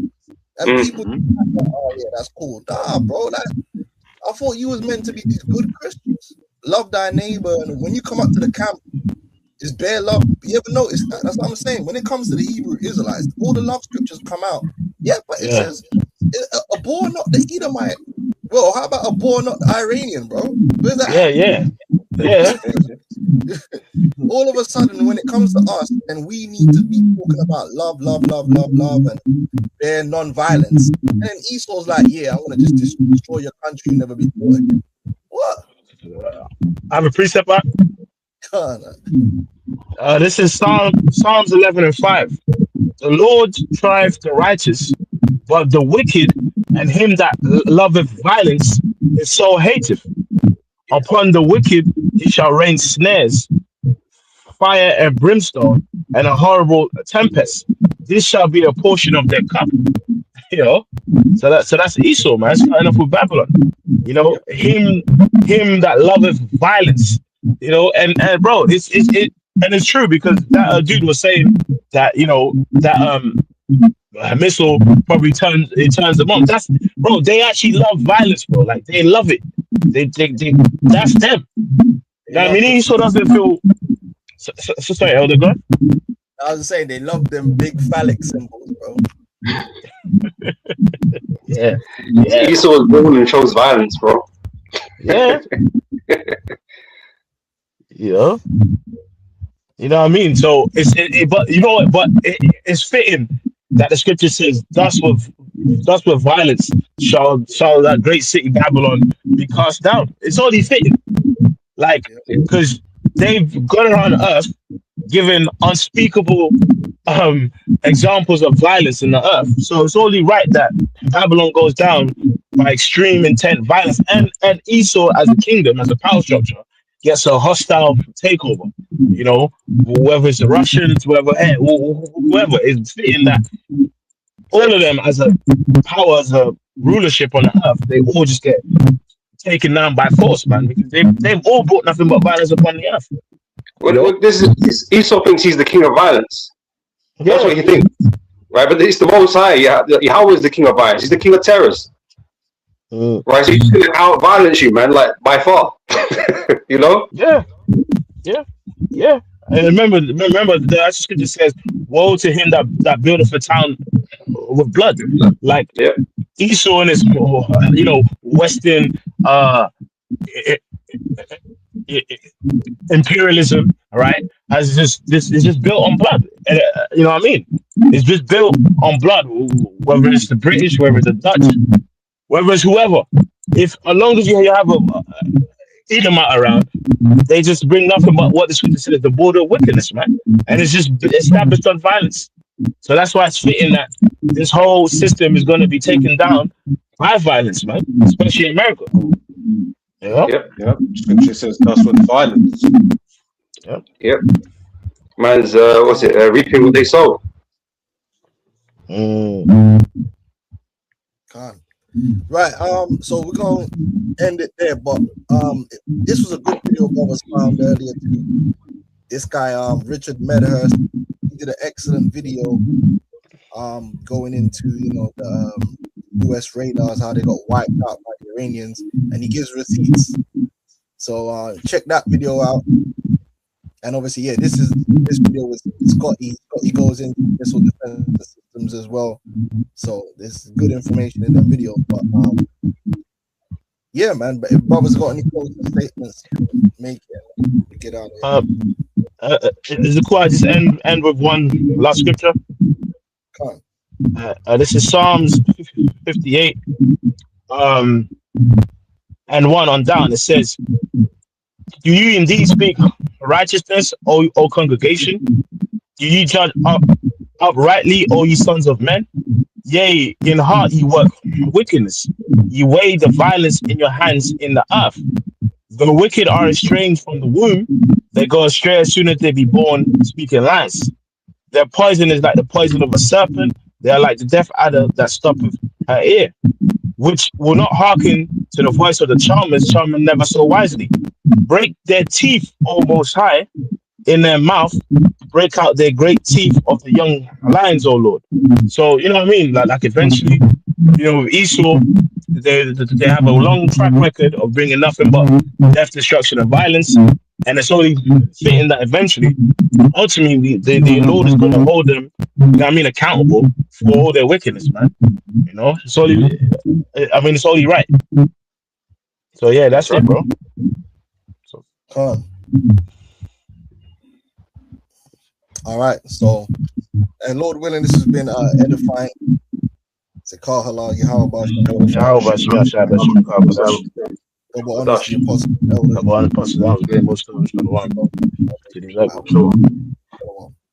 And people, oh yeah, that's cool. Nah, bro. I thought you was meant to be these good Christians. Love thy neighbor, and when you come up to the camp, it's bare love. You ever notice that? That's what I'm saying. When it comes to the Hebrew Israelites, all the love scriptures come out. Yeah, but it says, abhor not the Edomite. Well, how about abhor not the Iranian, bro? Where's that? Yeah. All of a sudden, when it comes to us, then we need to be talking about love, and bare non-violence. And then Esau's like, yeah, I'm going to just destroy your country and never be born again. What? I have a precept back. This is Psalms 11 and 5. The Lord trieth the righteous, but the wicked and him that loveth violence is so hateth. Upon the wicked he shall rain snares, fire and brimstone, and a horrible tempest. This shall be a portion of their cup. So that's Esau, man. It's starting off with Babylon. Him that loveth violence. And bro, it's true because that dude was saying that a missile probably turns them on. They actually love violence, bro. Like they love it. They that's them. I mean, Esau doesn't feel. So sorry, Elder God. I was saying they love them big phallic symbols, bro. Yeah. Esau was born and chose violence, bro. Yeah. You know what I mean? So it's fitting that the scripture says, thus with violence shall that great city Babylon be cast down. It's only fitting. Like, because they've gone around earth giving unspeakable examples of violence in the earth. So it's only right that Babylon goes down by extreme intent violence, and Esau as a kingdom, as a power structure, gets a hostile takeover. You know, whether it's the Russians, whoever is fitting that, all of them as a power, as a rulership on the earth, they all just get taken down by force, man, because they've all brought nothing but violence upon the earth. Well, Esau thinks he's the king of violence. That's what he thinks, right? But it's the Most High. Yahweh is the king of violence. He's the king of terrors, right? So he's gonna out violence you, man, like by far. You know? Yeah. And remember, the scripture says, "Woe to him that buildeth a town with blood." Like Esau and his, Western imperialism, right? As this is just built on blood. You know what I mean? It's just built on blood. Whether it's the British, whether it's the Dutch, whether it's whoever. As long as you have a Edomite around, they just bring nothing but what the scripture says, the border of wickedness, man. And it's just established on violence. So that's why it's fitting that this whole system is going to be taken down by violence, man, especially in America. Yep. Scripture says thus with violence. Yep. Man's reaping what they sow. Right. So we're gonna end it there, but this was a good video that was found earlier too. This guy, Richard Medhurst, he did an excellent video going into the US radars, how they got wiped out by the Iranians, and he gives receipts. So check that video out. And obviously, this video with Scotty. Scotty goes into missile defense systems as well. So there's good information in the video. But yeah, man. But if brothers got any closing statements, make it. Get out of here. Is it cool? I just end with one last scripture. Come on. This is Psalms 58, and 1 on down. It says, "Do you indeed speak righteousness, O congregation? Do you judge uprightly, O ye sons of men? Yea, in heart ye work wickedness. Ye weigh the violence in your hands in the earth. The wicked are estranged from the womb. They go astray as soon as they be born, speaking lies. Their poison is like the poison of a serpent. They are like the deaf adder that stoppeth her ear, which will not hearken to the voice of the charmers, charming never so wisely. Break their teeth, O Most High, in their mouth. Break out their great teeth of the young lions, O Lord." So, you know what I mean? Like eventually, with Esau, they have a long track record of bringing nothing but death, destruction, and violence. And it's only fitting that eventually, ultimately, the Lord is going to hold them, accountable for all their wickedness, man. It's only right. So yeah, that's it, bro. So, all right. So, and Lord willing, this has been edifying. Sekar halal Yahweh double honor to the apostle.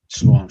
Shalom.